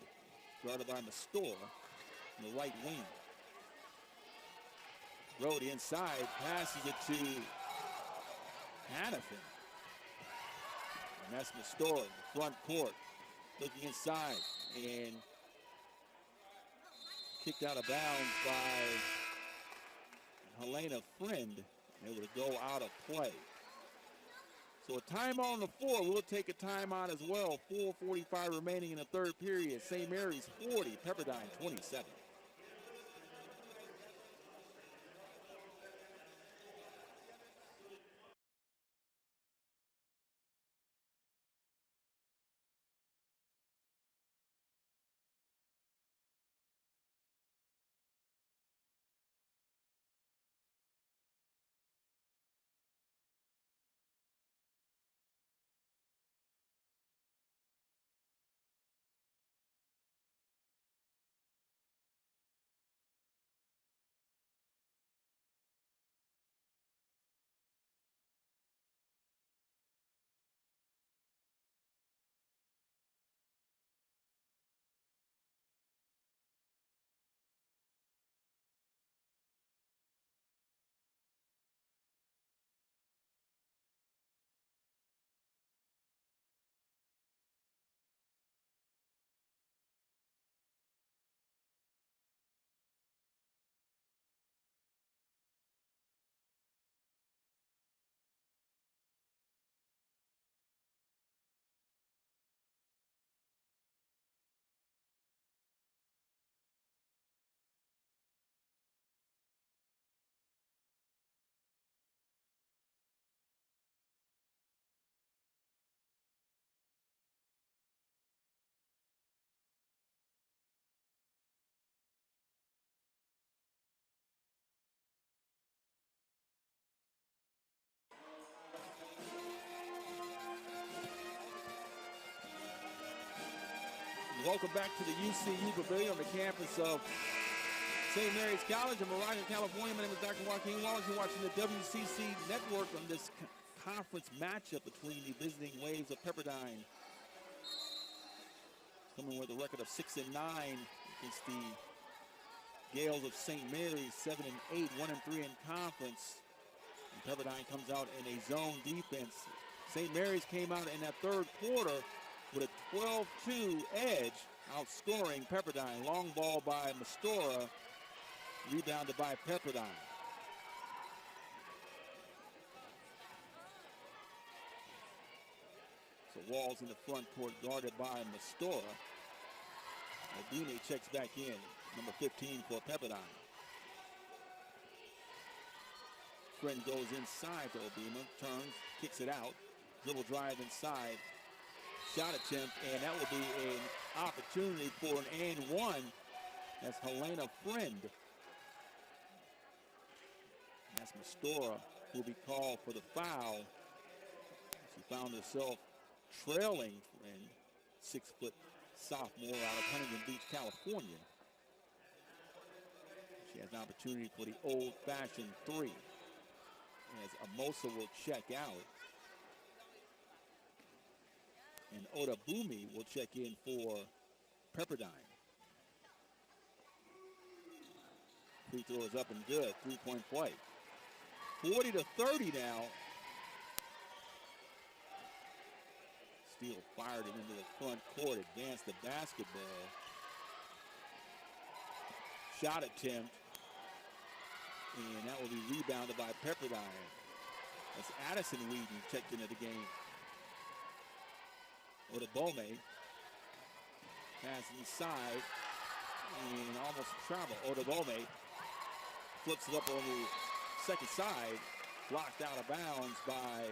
guarded by Mastora in the right wing. Brody inside, passes it to Hannafin. And that's Mastora in the front court, looking inside, and kicked out of bounds by Helena Friend. Able to go out of play. So a timeout on the floor. We'll take a timeout as well. 4:45 remaining in the third period. St. Mary's 40, Pepperdine 27. Welcome back to the UCU Pavilion on the campus of St. Mary's College in Moraga, California. My name is Dr. Joaquin Wallace. You're watching the WCC Network on this conference matchup between the visiting Waves of Pepperdine, coming with a record of 6-9 against the Gales of St. Mary's, 7-8, 1-3 in conference. And Pepperdine comes out in a zone defense. St. Mary's came out in that third quarter with a 12-2 edge, outscoring Pepperdine. Long ball by Mastora, rebounded by Pepperdine. So Walls in the front court, guarded by Mastora. Adine checks back in, number 15 for Pepperdine. Friend goes inside to Obima, turns, kicks it out, dribble drive inside. Shot attempt, and that will be an opportunity for an and one. That's Helena Friend. That's Mastora who will be called for the foul. She found herself trailing Friend, 6-foot sophomore out of Huntington Beach, California. She has an opportunity for the old-fashioned three, as Amosa will check out. And Oda Bumi will check in for Pepperdine. Free throw is up and good. 3-point play. 40-30 now. Steele fired it into the front court. Advanced the basketball. Shot attempt. And that will be rebounded by Pepperdine. That's Addison Wheaton checked into the game. Odabome pass inside and almost travel. Odabome flips it up on the second side, blocked out of bounds by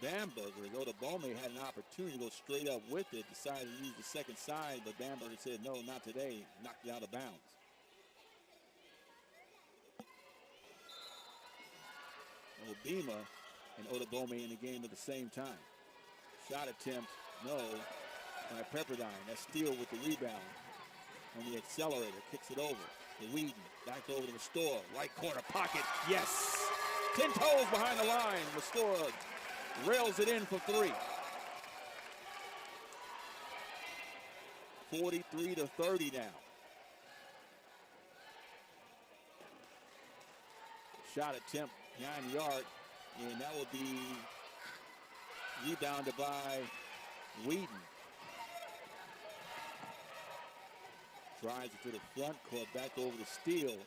Bamberger. Though the Bowman had an opportunity to go straight up with it, decided to use the second side, but Bamberger said, no, not today, knocked it out of bounds. Obima and Odobome in the game at the same time. Shot attempt, no, by Pepperdine. That's Steele with the rebound on the accelerator. Kicks it over to Whedon. Back over to Restore. Right corner pocket. Yes! 10 toes behind the line. Restore rails it in for three. 43-30 now. Shot attempt behind the arc, and that will be rebounded by Whedon. Drives it to the front court, back over to Steele.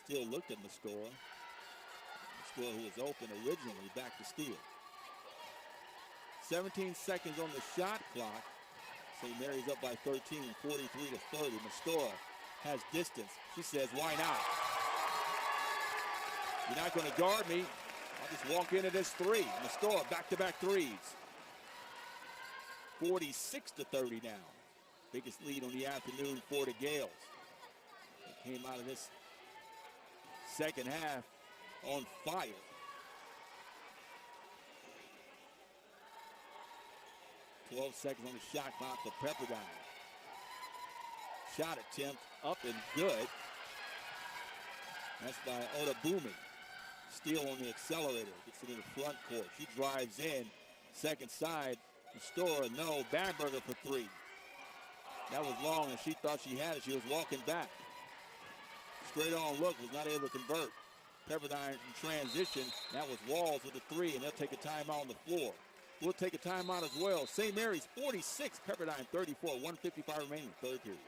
Steele looked at Mastora. Mastora, who was open originally, back to Steele. 17 seconds on the shot clock. St. Mary's up by 13, 43-30. Mastora has distance. She says, why not? You're not going to guard me. I'll just walk into this three. Mastora, back-to-back threes. 46-30 now. Biggest lead on the afternoon for the Gales. They came out of this second half on fire. Twelve seconds on the shot clock for Pepperdine. Shot attempt up and good. That's by Odobumi. Steele on the accelerator. Gets it in the front court. She drives in. Second side. Restore, no. Bamberger for three. That was long, and she thought she had it. She was walking back. Straight on look, was not able to convert. Pepperdine in transition. That was Walls with the three, and they'll take a timeout on the floor. We'll take a timeout as well. St. Mary's 46, Pepperdine 34, 1:55 remaining, third period.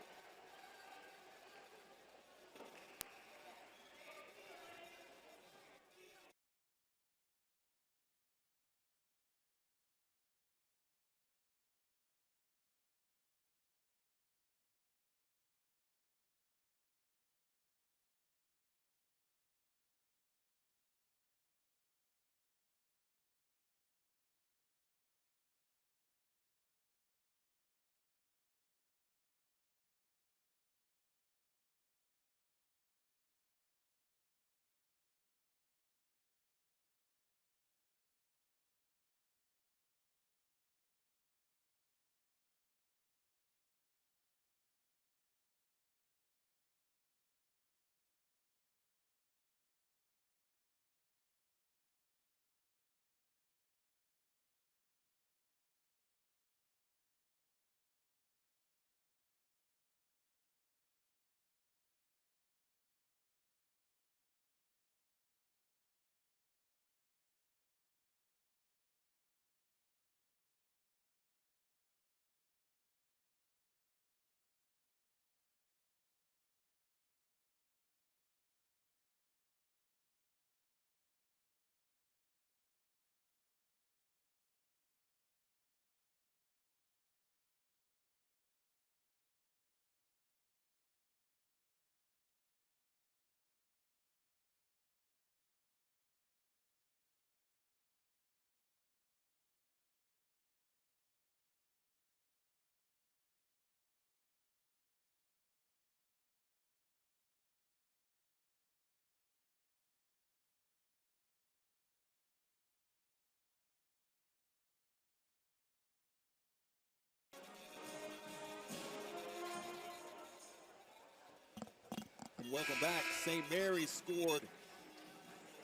Welcome back. St. Mary's scored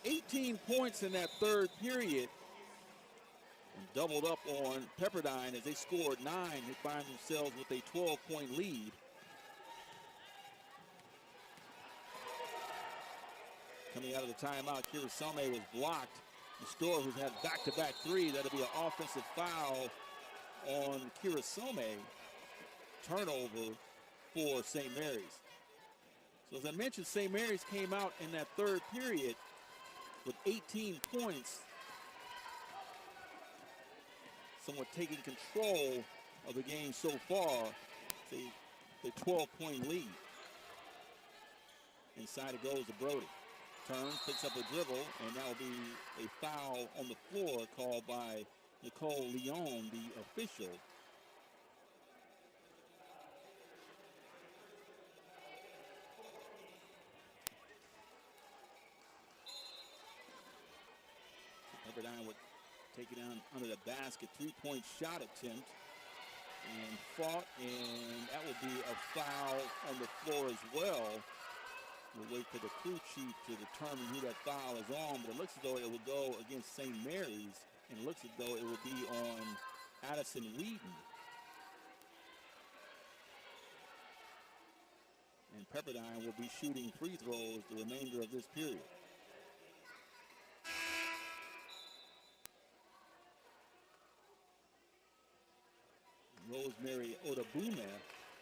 18 points in that third period and doubled up on Pepperdine as they scored 9. They find themselves with a 12-point lead. Coming out of the timeout, Kirisome was blocked. Mastora, who's had back-to-back threes, that'll be an offensive foul on Kirisome. Turnover for St. Mary's. So as I mentioned, St. Mary's came out in that third period with 18 points, somewhat taking control of the game so far. The 12-point lead. Inside it goes to Brody. Turns, picks up a dribble, and that will be a foul on the floor called by Nicole Leon, the official. Pepperdine would take it down under the basket. 3-point shot attempt. And fought, and that would be a foul on the floor as well. We'll wait for the crew chief to determine who that foul is on, but it looks as though it will go against St. Mary's, and it looks as though it will be on Addison Wheaton. And Pepperdine will be shooting free throws the remainder of this period. Rosemary Odabume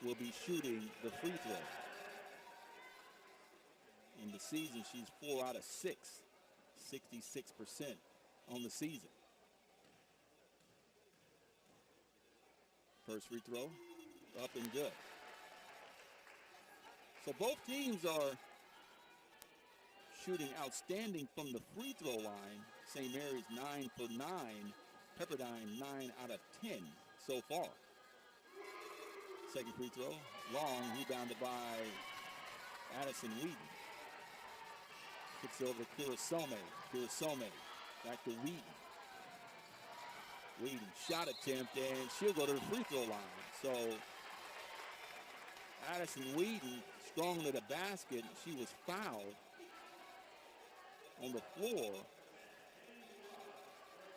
will be shooting the free throw. In the season, she's 4 out of 6, 66% on the season. First free throw, up and good. So both teams are shooting outstanding from the free throw line. St. Mary's 9 for 9, Pepperdine 9 out of 10 so far. Second free throw, long, rebounded by Addison Wheaton. Kicks over to Kirasome. Kirasome back to Wheaton. Wheaton shot attempt, and she'll go to the free throw line. So Addison Wheaton strong to the basket. She was fouled on the floor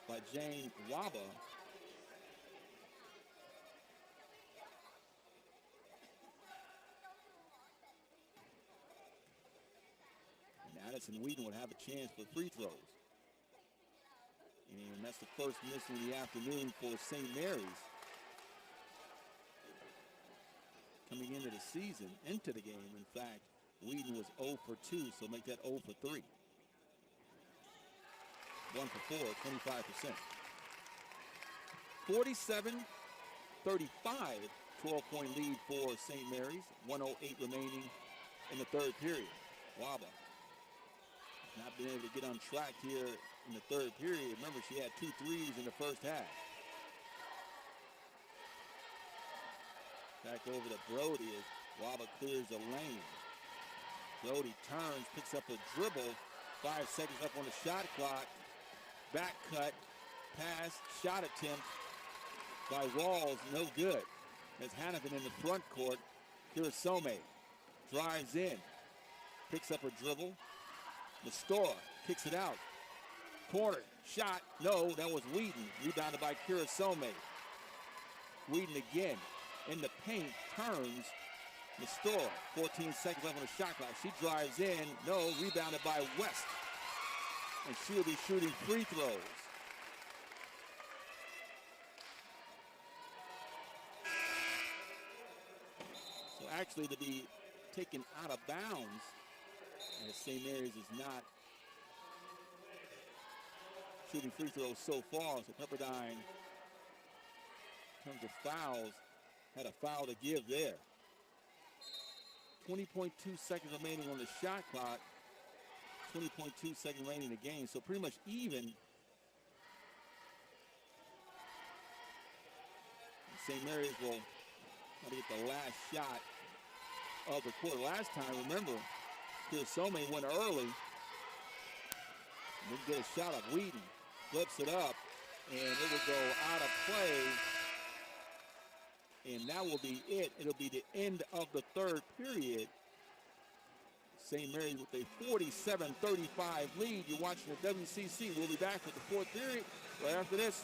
by Jane Waba. Addison Wheaton would have a chance for free throws. And that's the first miss in the afternoon for St. Mary's. Coming into the season, into the game, in fact, Wheaton was 0 for 2, so make that 0 for 3. 1 for 4, 25%. 47-35, 12-point lead for St. Mary's. 1:08 remaining in the third period. Waba not been able to get on track here in the third period. Remember, she had 2 threes in the first half. Back over to Brody as Waba clears the lane. Brody turns, picks up a dribble. 5 seconds up on the shot clock. Back cut, pass, shot attempt by Walls, no good. As Hannafin in the front court. Kirasome drives in, picks up a dribble. Nestora kicks it out. Corner, shot, no, that was Wheaton. Rebounded by Kirasome. Wheaton again in the paint, turns. Nestora, 14 seconds left on the shot clock. She drives in, no, rebounded by West. And she'll be shooting free throws. So actually to be taken out of bounds, as St. Mary's is not shooting free throws so far. So Pepperdine, in terms of fouls, had a foul to give there. 20.2 seconds remaining on the shot clock. 20.2 seconds remaining in the game. So pretty much even. St. Mary's will try to get the last shot of the quarter. Last time, remember, Kirasome went early. Didn't get a shot of Wheaton. Flips it up, and it will go out of play. And that will be it. It'll be the end of the third period. St. Mary's with a 47-35 lead. You're watching the WCC. We'll be back for the fourth period right after this.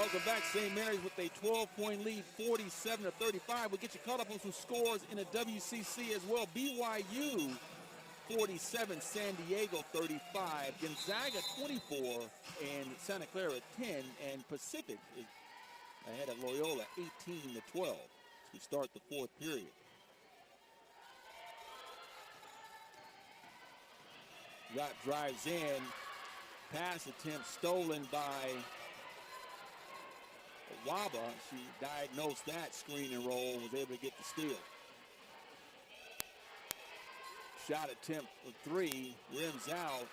Welcome back, St. Mary's with a 12-point lead, 47-35. We'll get you caught up on some scores in the WCC as well. BYU 47, San Diego 35, Gonzaga 24, and Santa Clara 10, and Pacific is ahead of Loyola 18-12 as we start the fourth period. Rap drives in, pass attempt stolen by Waba. She diagnosed that screen and roll, was able to get the steal. Shot attempt for three, rims out.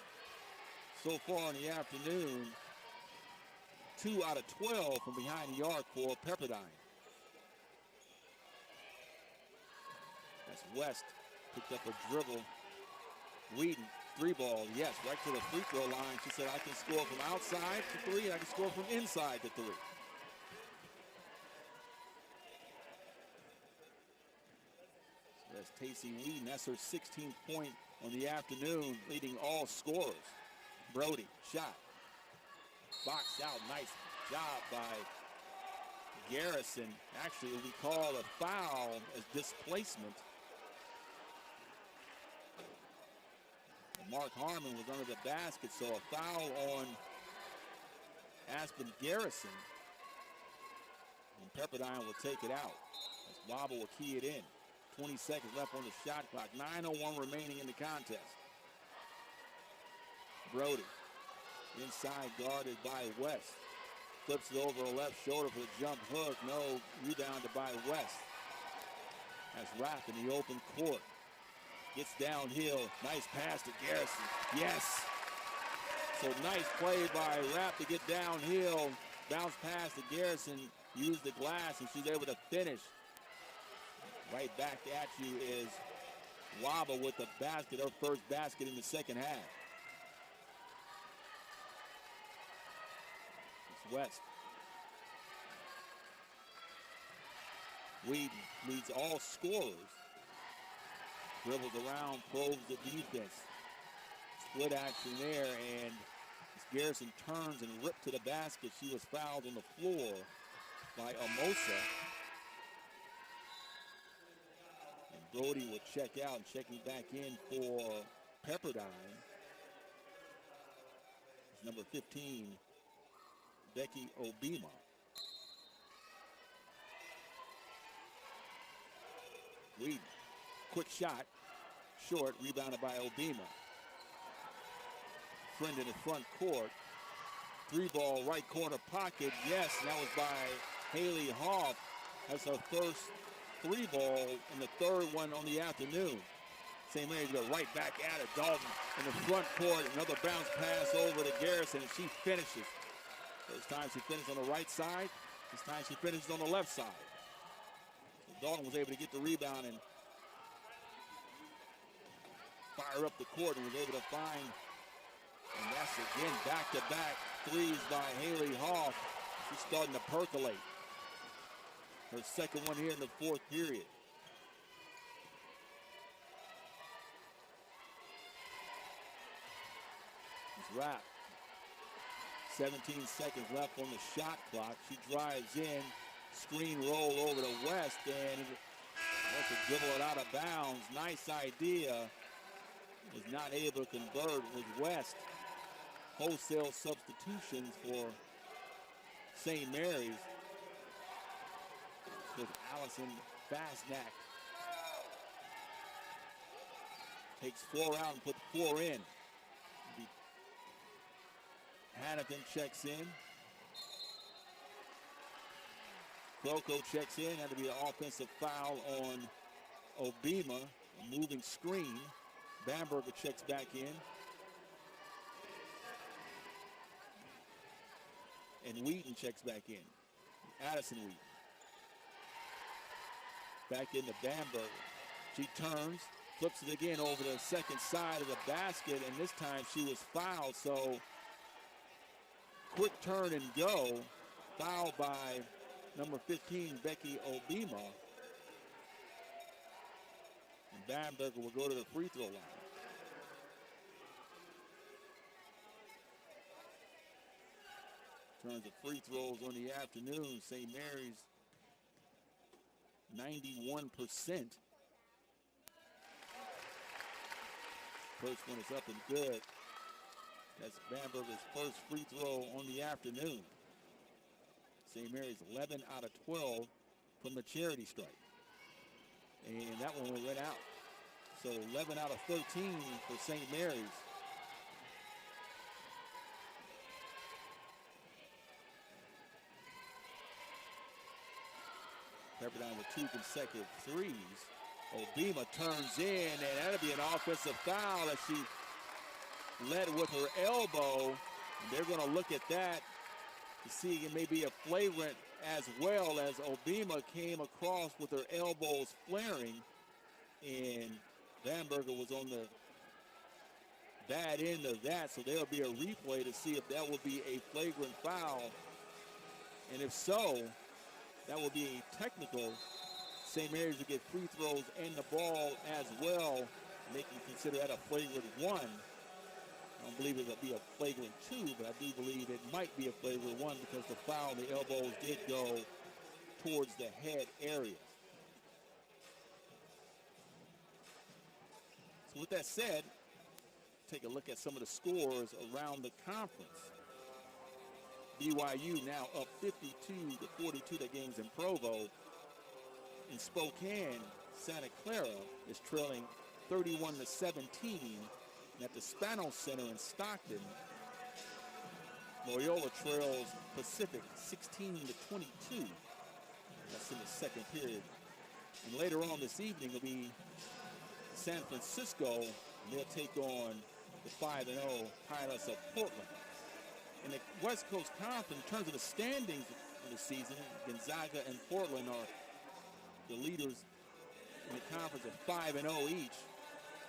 So far in the afternoon, 2 out of 12 from behind the arc for Pepperdine. That's West, picked up a dribble. Whedon, three ball, yes, right to the free throw line. She said, I can score from outside to three, and I can score from inside to three. That's Tacey Whedon. That's her 16th point on the afternoon, leading all scorers. Brody, shot. Box out. Nice job by Garrison. Actually, we call a foul as displacement. Mark Harmon was under the basket, so a foul on Aspen Garrison. And Pepperdine will take it out. As Wobble will key it in. 20 seconds left on the shot clock. 9:01 remaining in the contest. Brody, inside guarded by West. Flips it over the left shoulder for the jump hook. No, rebounded by West. That's Rapp in the open court. Gets downhill. Nice pass to Garrison. Yes. So nice play by Rapp to get downhill. Bounce pass to Garrison. Use the glass, and she's able to finish. Right back at you is Waba with the basket, her first basket in the second half. It's West. Whedon leads all scorers. Dribbles around, probes the defense. Split action there, and as Garrison turns and ripped to the basket, she was fouled on the floor by Amosa. Brody will check out, and checking back in for Pepperdine. It's number 15, Becky Obima. Whedon, quick shot, short, rebounded by Obima. Friend in the front court. Three ball, right corner pocket, yes, and that was by Haley Hoff. That's her first three ball in the third one on the afternoon. St. Mary's go right back at it. Dalton in the front court. Another bounce pass over to Garrison, and she finishes. First time she finished on the right side. This time she finishes on the left side. So Dalton was able to get the rebound and fire up the court, and was able to find, and that's again back-to-back threes by Haley Hoff. She's starting to percolate. Her second one here in the fourth period. It's Rapp. 17 seconds left on the shot clock. She drives in, screen roll over to West, and wants to dribble it out of bounds. Nice idea. Was not able to convert with West. Wholesale substitutions for St. Mary's. With Allison Fastnack. Takes 4 out and puts 4 in. Hannafin checks in. Croco checks in. Had to be an offensive foul on Obima. A moving screen. Bamberger checks back in. And Wheaton checks back in. Addison Wheaton. Back into Bamberger. She turns, flips it again over the second side of the basket, and this time she was fouled. So quick turn and go. Fouled by number 15, Becky Obima. And Bamberger will go to the free throw line. In terms of free throws on the afternoon, St. Mary's 91%. First one is up and good. That's Bamberger's first free throw on the afternoon. St. Mary's 11 out of 12 from the charity stripe. And that one went out. So 11 out of 13 for St. Mary's. Pepperdine with 2 consecutive threes. Obima turns in, and that'll be an offensive foul as she led with her elbow. And they're going to look at that to see it may be a flagrant, as well as Obima came across with her elbows flaring, and Bamberger was on the bad end of that, so there'll be a replay to see if that will be a flagrant foul. And if so, that will be a technical. St. Mary's will get free throws and the ball as well. And they can consider that a flagrant 1. I don't believe it'll be a flagrant 2, but I do believe it might be a flagrant 1 because the foul, the elbows did go towards the head area. So with that said, take a look at some of the scores around the conference. BYU now up 52-42. That game's in Provo. In Spokane, Santa Clara is trailing 31-17. And at the Spanos Center in Stockton, Loyola trails Pacific 16-22. That's in the second period. And later on this evening will be San Francisco, and they'll take on the 5-0 Pilots of Portland. In the West Coast Conference, in terms of the standings of the season, Gonzaga and Portland are the leaders in the conference at 5-0 each.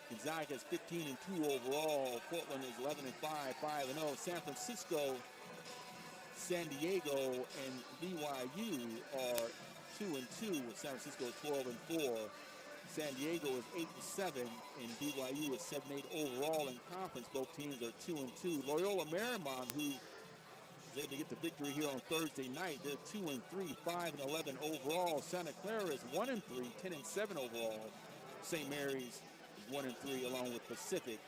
Gonzaga is 15-2 overall. Portland is 11-5, 5-0. San Francisco, San Diego, and BYU are 2-2, with San Francisco 12-4. San Diego is 8-7, and BYU is 7-8 overall in conference. Both teams are 2-2. Loyola Marymount, who was able to get the victory here on Thursday night, they're 2-3, 5-11 overall. Santa Clara is 1-3, 10-7 overall. St. Mary's is 1-3, along with Pacific.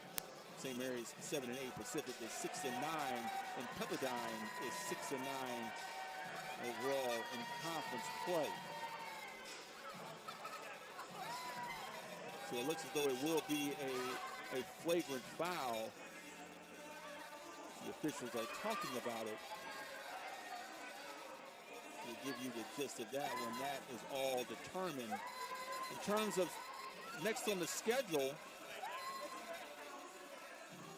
St. Mary's 7-8, Pacific is 6-9, and Pepperdine is 6-9 overall in conference play. So it looks as though it will be a flagrant foul. The officials are talking about it. We'll give you the gist of that when that is all determined. In terms of next on the schedule,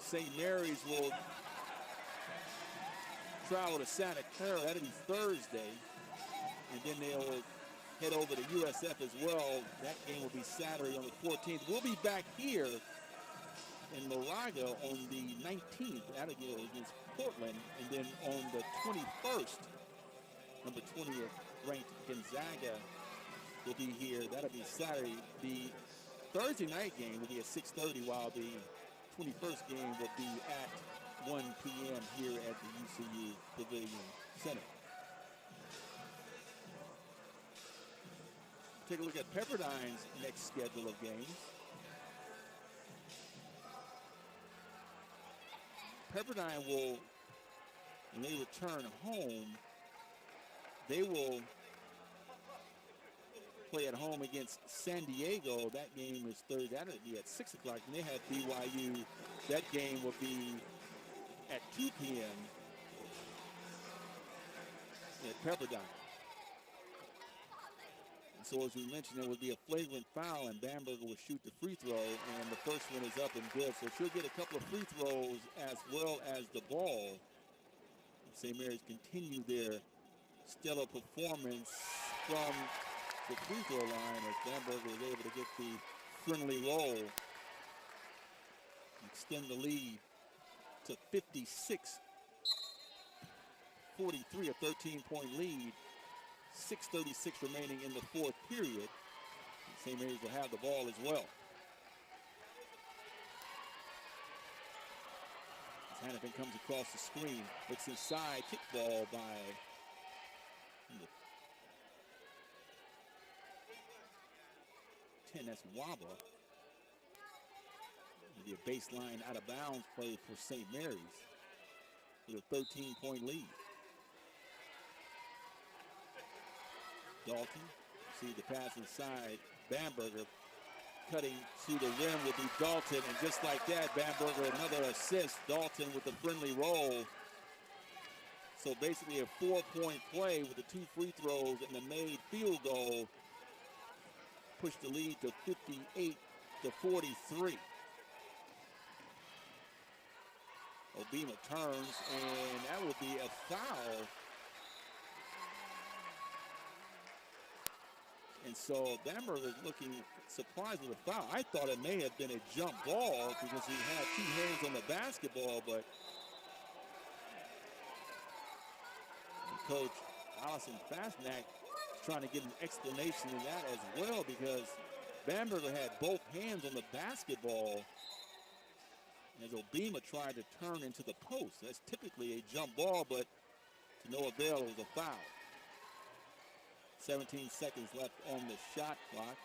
St. Mary's will travel to Santa Clara. That'll be Thursday. And then they'll head over to USF as well. That game will be Saturday on the 14th. We'll be back here in Moraga on the 19th. That'll go against Portland. And then on the 21st, number 20th ranked Gonzaga will be here. That'll be Saturday. The Thursday night game will be at 6:30, while the 21st game will be at 1 p.m. here at the UCU Pavilion Center. Take a look at Pepperdine's next schedule of games. Pepperdine will, when they return home, they will play at home against San Diego. That game is Thursday. That'll be at 6 o'clock. And they have BYU. That game will be at 2 p.m. at Pepperdine. So as we mentioned, there would be a flagrant foul, and Bamberger will shoot the free throw, and the first one is up and good. So she'll get a couple of free throws as well as the ball. St. Mary's continue their stellar performance from the free throw line as Bamberger was able to get the friendly roll, extend the lead to 56-43, a 13-point lead. 6:36 remaining in the fourth period. St. Mary's will have the ball as well. Hannafin comes across the screen, looks inside, kick ball by that's Waba. It'll be a baseline out of bounds play for St. Mary's with a 13-point lead. Dalton, see the pass inside. Bamberger cutting to the rim will be Dalton, and just like that, Bamberger another assist. Dalton with the friendly roll. So basically a 4-point play with the 2 free throws and the made field goal pushed the lead to 58-43. Obima turns, and that will be a foul. And so Bamberger is looking surprised with a foul. I thought it may have been a jump ball because he had 2 hands on the basketball, but Coach Allison Fastnack is trying to get an explanation in that as well, because Bamberger had both hands on the basketball as Obima tried to turn into the post. That's typically a jump ball, but to no avail, it was a foul. 17 seconds left on the shot clock.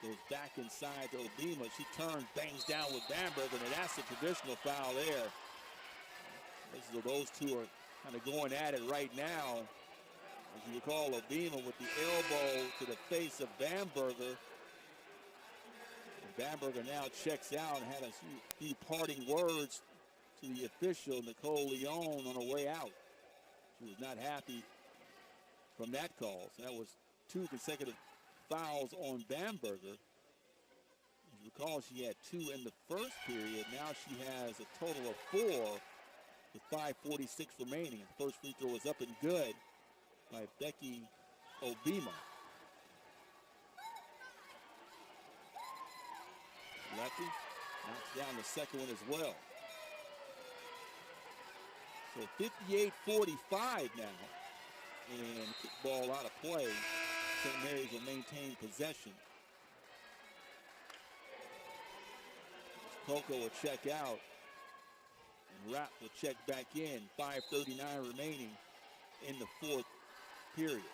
Goes back inside to Obima. She turns, bangs down with Bamberger, and that's a traditional foul there. Those two are kind of going at it right now. As you recall, Obima with the elbow to the face of Bamberger. And Bamberger now checks out and had a few parting words to the official, Nicole Leon, on her way out. She was not happy from that call. So that was 2 consecutive fouls on Bamberger. As you recall, she had 2 in the first period. Now she has a total of 4 with 5:46 remaining. The first free throw is up and good by Becky Obima. Lefty knocks down the second one as well. So 58-45 now. And kick ball out of play. St. Mary's will maintain possession. Coco will check out. And Rapp will check back in. 5:39 remaining in the fourth period.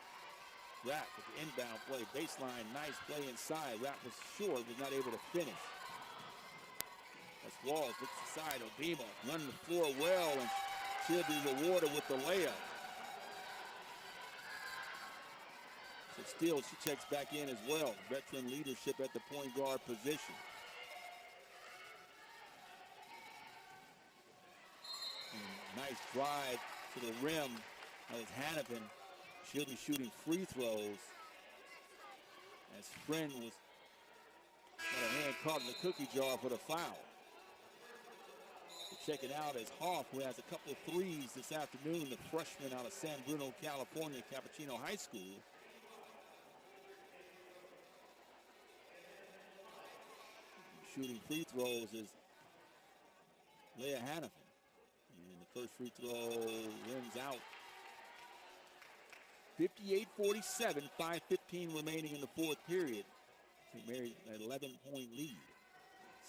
Rapp with the inbound play. Baseline, nice play inside. Rapp was short, was not able to finish. As Walls looks aside, Obima running the floor well, and she'll be rewarded with the layup. So still, she checks back in as well. Veteran leadership at the point guard position. And nice drive to the rim. That was Hannafin. She'll be shooting free throws. As Friend was got her hand caught in the cookie jar for the foul. So check it out as Hoff, who has a couple of threes this afternoon, the freshman out of San Bruno, California, Cappuccino High School. Shooting free throws is Leah Hannafin. And the first free throw rims out. 58-47, 5:15 remaining in the fourth period. St. Mary's an 11-point lead.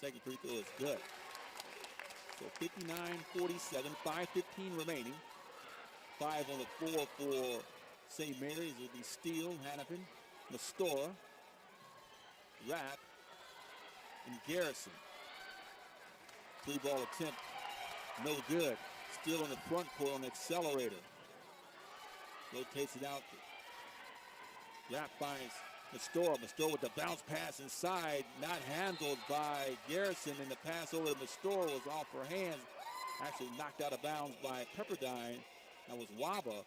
Second free throw is good. So 59-47, 5:15 remaining. 5 on the floor for St. Mary's. It will be Steele, Hannafin, Mastora, Rapp, and Garrison. 3-ball attempt, no good. Still in the front court on the accelerator. Rotates it out. Rapp finds Mastora. Mastora with the bounce pass inside. Not handled by Garrison, and the pass over to Mastora was off her hands. Actually knocked out of bounds by Pepperdine. That was Waba.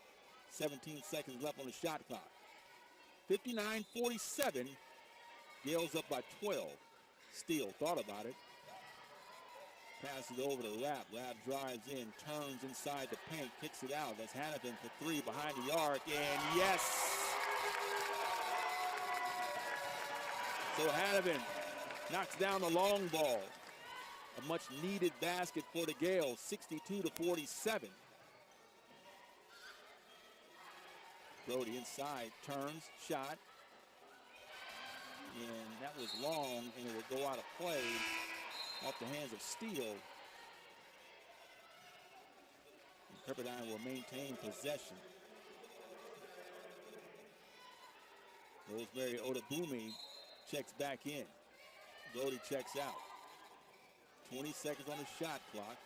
17 seconds left on the shot clock. 59-47. Gales up by 12. Steele thought about it. Passes it over to Rapp. Rapp drives in, turns inside the paint, kicks it out. That's Hannafin for 3 behind the arc, and yes! So Hannafin knocks down the long ball. A much needed basket for the Gales, 62-47. Brody inside, turns, shot. And that was long, and it will go out of play off the hands of Steele. Pepperdine will maintain possession. Rosemary Odabumi checks back in. Brody checks out. 20 seconds on the shot clock.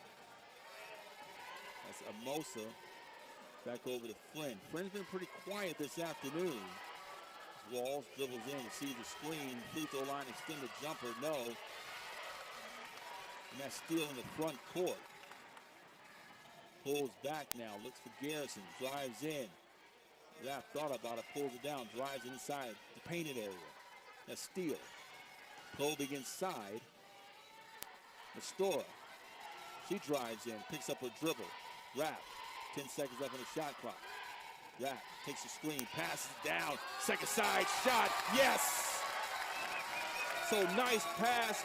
That's Amosa. Back over to Friend. Friend's been pretty quiet this afternoon. Walls dribbles in, receives the screen. Free throw line extended jumper, no. And that's still in the front court. Pulls back now, looks for Garrison, drives in. Rapp thought about it, pulls it down, drives inside the painted area. That's steal. Colby inside. Mastora. She drives in, picks up her dribble. Rapp, 10 seconds left on the shot clock. Rapp takes the screen, passes it down. Second side shot, yes! So nice pass,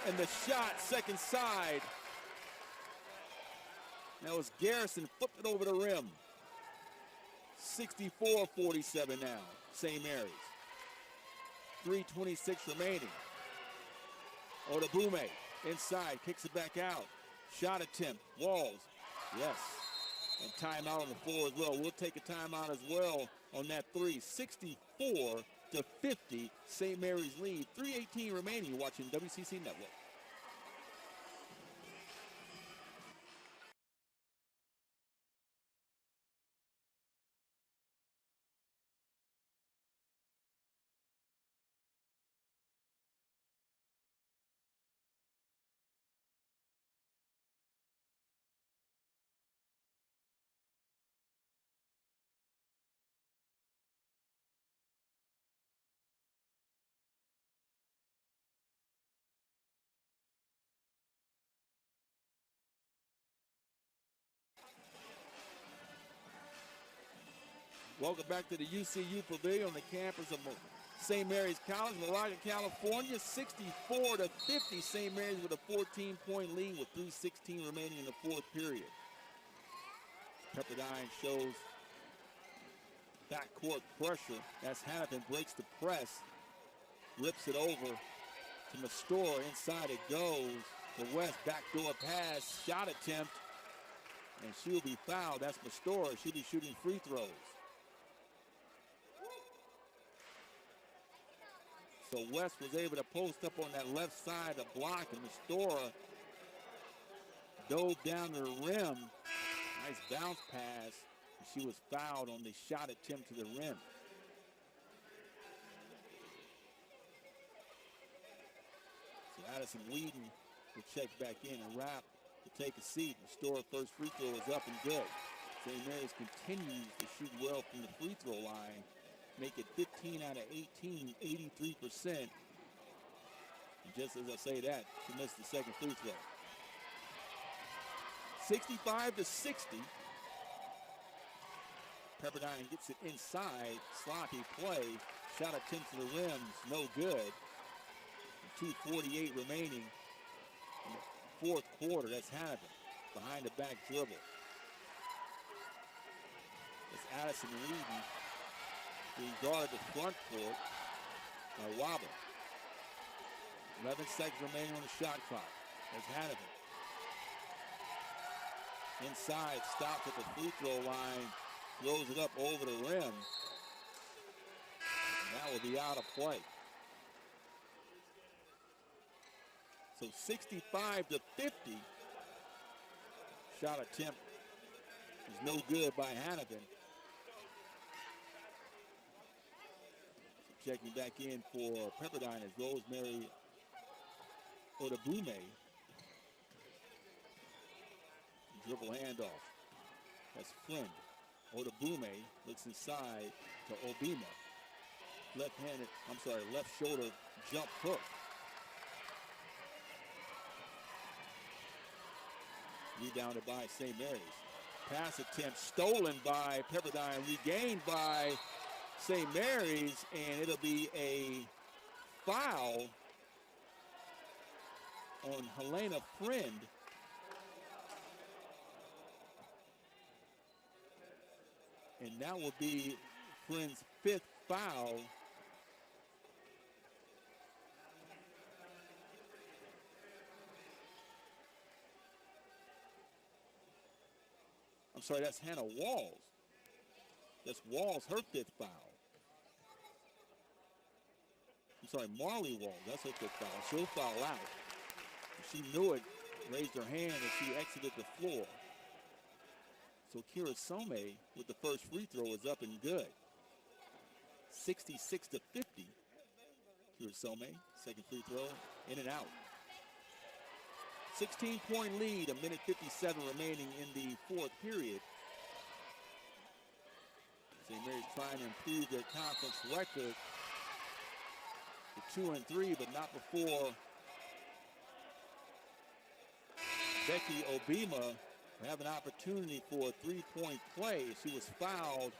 and the shot, second side. That was Garrison, flipped it over the rim. 64-47 now, St. Mary's. 3:26 remaining. Odabume inside, kicks it back out. Shot attempt, Walls, yes. And timeout on the floor as well. We'll take a timeout as well on that three. 64-50, St. Mary's lead. 3:18 remaining. You're watching WCC Network. Welcome back to the UCU Pavilion on the campus of St. Mary's College, Moraga, California. 64-50, St. Mary's with a 14-point lead with 3:16 remaining in the fourth period. Pepperdine shows backcourt pressure as Hannafin breaks the press, rips it over to Mastor. Inside it goes to West. Backdoor pass, shot attempt, and she'll be fouled. That's Mastor. She'll be shooting free throws. So West was able to post up on that left side of the block, and Mastora dove down to the rim. Nice bounce pass. And she was fouled on the shot attempt to the rim. So Addison Whedon will check back in and Rapp to take a seat. Mastora first free throw is up and good. St. Mary's continues to shoot well from the free throw line. Make it 15 out of 18, 83%. And just as I say that, she missed the second free throw. 65-60. Pepperdine gets it inside. Sloppy play. Shot attempt to the rims, no good. 2:48 remaining in the fourth quarter. That's Hannafin. Behind the back dribble. It's Addison Whedon being guarded the front court by Wobble. 11 seconds remaining on the shot clock. That's Hannafin. Inside, stopped at the free throw line, throws it up over the rim. And that will be out of play. So 65-50. Shot attempt is no good by Hannafin. Checking back in for Pepperdine is Rosemary Odabume. Dribble handoff. That's Flynn. Odabume looks inside to Obima. Left shoulder jump hook. Rebounded by St. Mary's. Pass attempt stolen by Pepperdine, regained by St. Mary's, and it'll be a foul on Helena Friend. And that will be Friend's fifth foul. sorry, that's Hannah Walls. That's Walls, her 5th foul. I'm sorry, Marley Walls, that's her 5th foul. She'll foul out. She knew it, raised her hand as she exited the floor. So Kira Some with the first free throw is up and good. 66-50. Kira Some, second free throw, in and out. 16-point lead, 1:57 remaining in the 4th period. St. Mary's trying to improve their conference record to 2-3, but not before Becky Obima have an opportunity for a 3-point play. She was fouled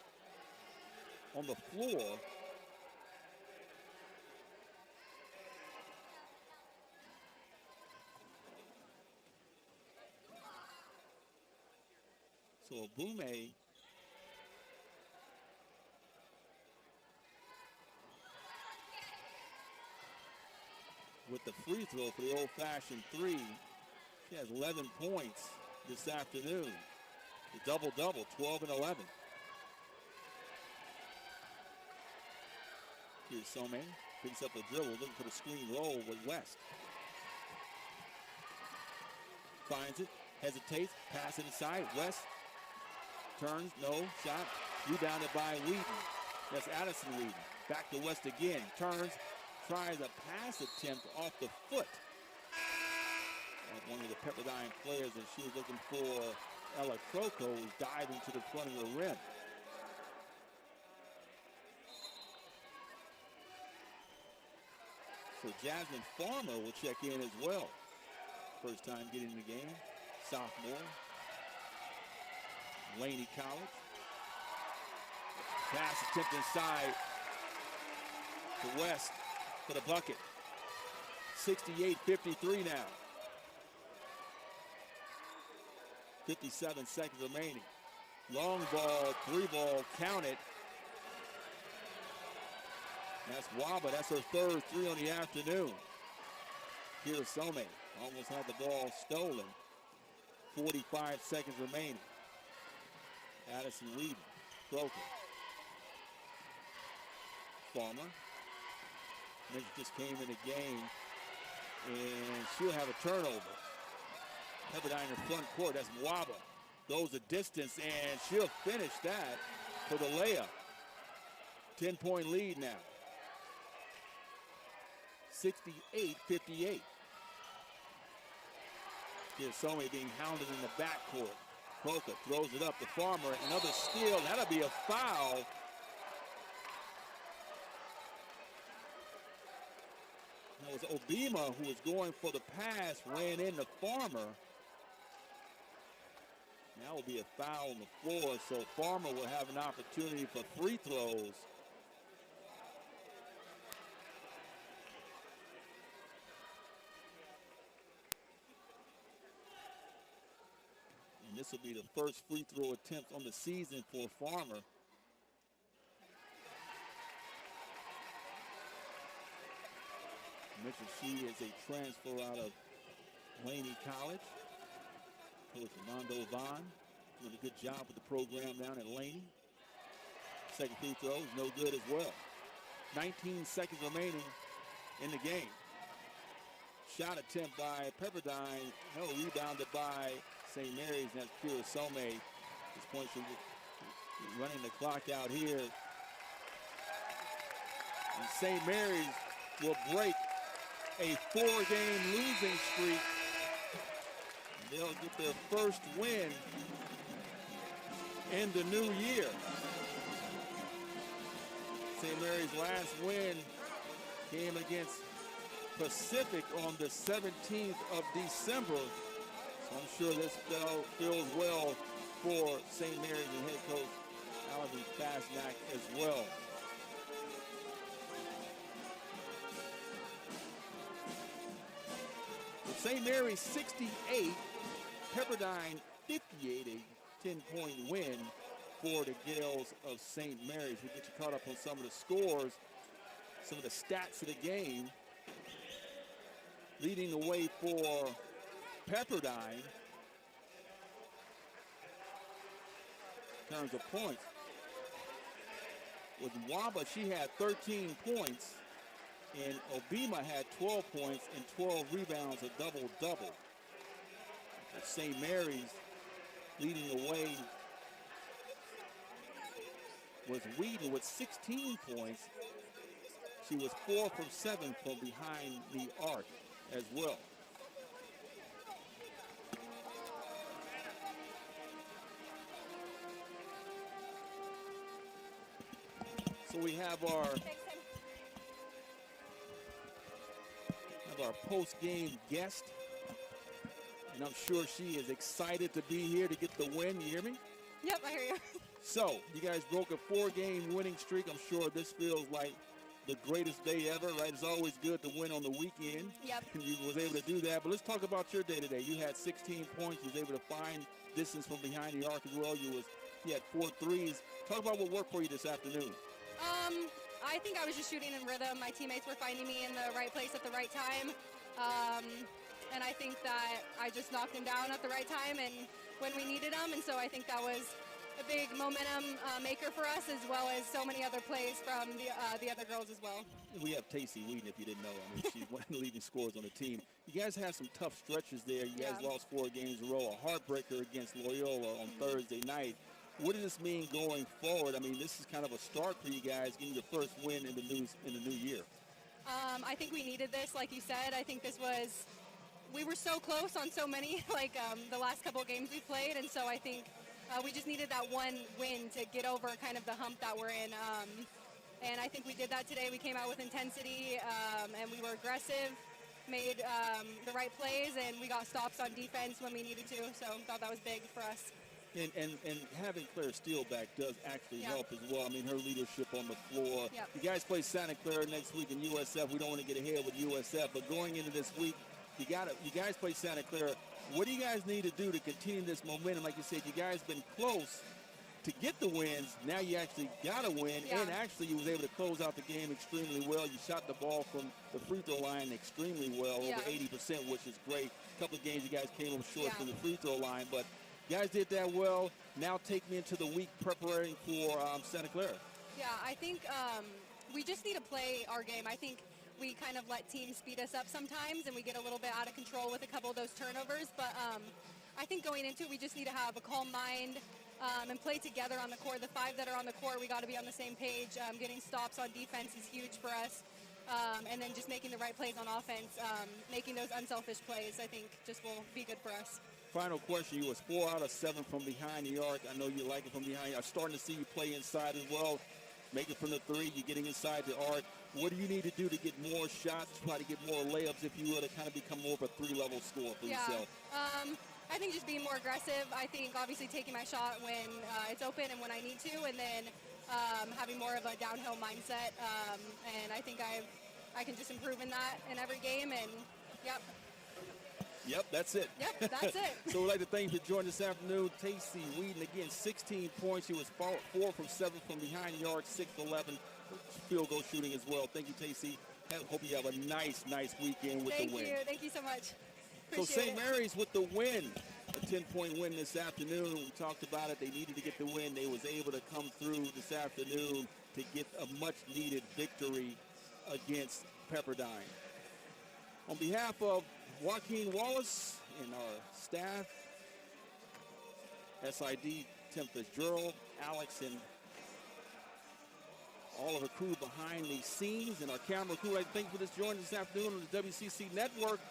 on the floor. So Obume with the free throw for the old-fashioned 3. She has 11 points this afternoon. The double-double, 12 and 11. Here's Some, picks up a dribble, looking for the screen roll with West. Finds it, hesitates, pass it inside. West turns, no, shot, rebounded by Wheaton. That's Addison Wheaton. Back to West again, turns, tries a pass attempt off the foot of one of the Pepperdine players, and she was looking for Ella Croco, who's diving to the front of the rim. So Jasmine Farmer will check in as well. First time getting in the game, sophomore. Laney College. Pass attempt inside to West for the bucket. 68-53 now. 57 seconds remaining. Long ball, 3-ball, counted. That's Waba, that's her 3rd 3 on the afternoon. Kira Some almost had the ball stolen. 45 seconds remaining. Addison Wheaton, broken. Farmer. Just came in the game, and she'll have a turnover. Pepperdine in front court, that's Mwaba. Goes a distance, and she'll finish that for the layup. 10-point lead now. 68-58. Here's Some being hounded in the backcourt. Croca throws it up to Farmer. Another steal. That'll be a foul. It was Obima who was going for the pass, ran into Farmer. Now will be a foul on the floor, so Farmer will have an opportunity for free throws. And this will be the first free throw attempt on the season for Farmer. I mentioned she is a transfer out of Laney College. Coach Armando Vaughn doing a good job with the program down at Laney. Second free throw is no good as well. 19 seconds remaining in the game. Shot attempt by Pepperdine. No, rebounded by St. Mary's. And that's Kira Some. This point should be running the clock out here. And St. Mary's will break a 4-game losing streak. They'll get their first win in the new year. St. Mary's last win came against Pacific on the 17th of December. So I'm sure this feels well for St. Mary's and head coach Alvin Fasnack as well. St. Mary's 68, Pepperdine 58, a 10-point win for the Gales of St. Mary's. We'll get you caught up on some of the scores, some of the stats of the game. Leading the way for Pepperdine in terms of points. With Wamba, she had 13 points, and Obima had 12 points and 12 rebounds, a double-double. St. Mary's leading the way was Wheaton with 16 points. She was 4 from 7 from behind the arc as well. So we have our post-game guest, and I'm sure she is excited to be here to get the win. You hear me? Yep, I hear you. So you guys broke a 4-game winning streak. I'm sure this feels like the greatest day ever, right? It's always good to win on the weekend. Yep. And you was able to do that. But let's talk about your day today. You had 16 points. You was able to find distance from behind the arc as well. You had 4 threes. Talk about what worked for you this afternoon. I think I was just shooting in rhythm. My teammates were finding me in the right place at the right time. And I think that I just knocked them down at the right time and when we needed them. And so I think that was a big momentum maker for us, as well as so many other plays from the other girls as well. We have Tacey Wheaton, if you didn't know. I mean, she's one of the leading scorers on the team. You guys had some tough stretches there. You guys lost 4 games in a row, a heartbreaker against Loyola on Thursday night. What does this mean going forward? I mean, this is kind of a start for you guys, getting your first win in the new year. I think we needed this, like you said. I think we were so close on so many, the last couple of games we played, and so I think we just needed that one win to get over kind of the hump that we're in. And I think we did that today. We came out with intensity, and we were aggressive, made the right plays, and we got stops on defense when we needed to, so I thought that was big for us. And having Claire Steele back does actually help as well. I mean, her leadership on the floor. Yep. You guys play Santa Clara next week in USF. We don't want to get ahead with USF, but going into this week, you guys play Santa Clara. What do you guys need to do to continue this momentum? Like you said, you guys been close to get the wins. Now you actually got to win, and actually you was able to close out the game extremely well. You shot the ball from the free throw line extremely well, over 80%, which is great. A couple of games you guys came up short from the free throw line, but you guys did that well. Now take me into the week preparing for Santa Clara. Yeah, I think we just need to play our game. I think we kind of let teams speed us up sometimes, and we get a little bit out of control with a couple of those turnovers. But I think going into it, we just need to have a calm mind and play together on the court. The 5 that are on the court, we got to be on the same page. Getting stops on defense is huge for us. And then just making the right plays on offense, making those unselfish plays, I think just will be good for us. Final question, you was 4 out of 7 from behind the arc. I know you like it from behind. I'm starting to see you play inside as well. Make it from the 3, you're getting inside the arc. What do you need to do to get more shots, try to get more layups, if you will, to kind of become more of a 3-level scorer for yourself? I think just being more aggressive. I think obviously taking my shot when it's open and when I need to, and then having more of a downhill mindset. And I think I can just improve in that in every game, and Yep, that's it. Yep, that's it. So we'd like to thank you for joining this afternoon. Tacey Wheaton, again, 16 points. She was 4 from 7 from behind the arc, 6 for 11 field goal shooting as well. Thank you, Tacey. Hope you have a nice weekend with the win. Thank you so much. So St. Mary's with the win, a 10-point win this afternoon. We talked about it. They needed to get the win. They was able to come through this afternoon to get a much-needed victory against Pepperdine. On behalf of Joaquin Wallace and our staff, SID, Tim Fitzgerald, Alex, and all of our crew behind the scenes, and our camera crew, I'd thank you for this joining this afternoon on the WCC Network.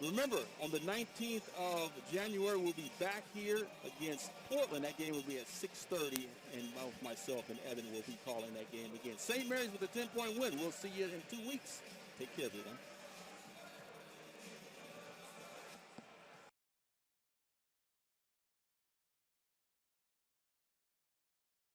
Remember, on the 19th of January, we'll be back here against Portland. That game will be at 6:30, and both myself and Evan will be calling that game again. St. Mary's with a 10-point win. We'll see you in 2 weeks. Take care, everyone.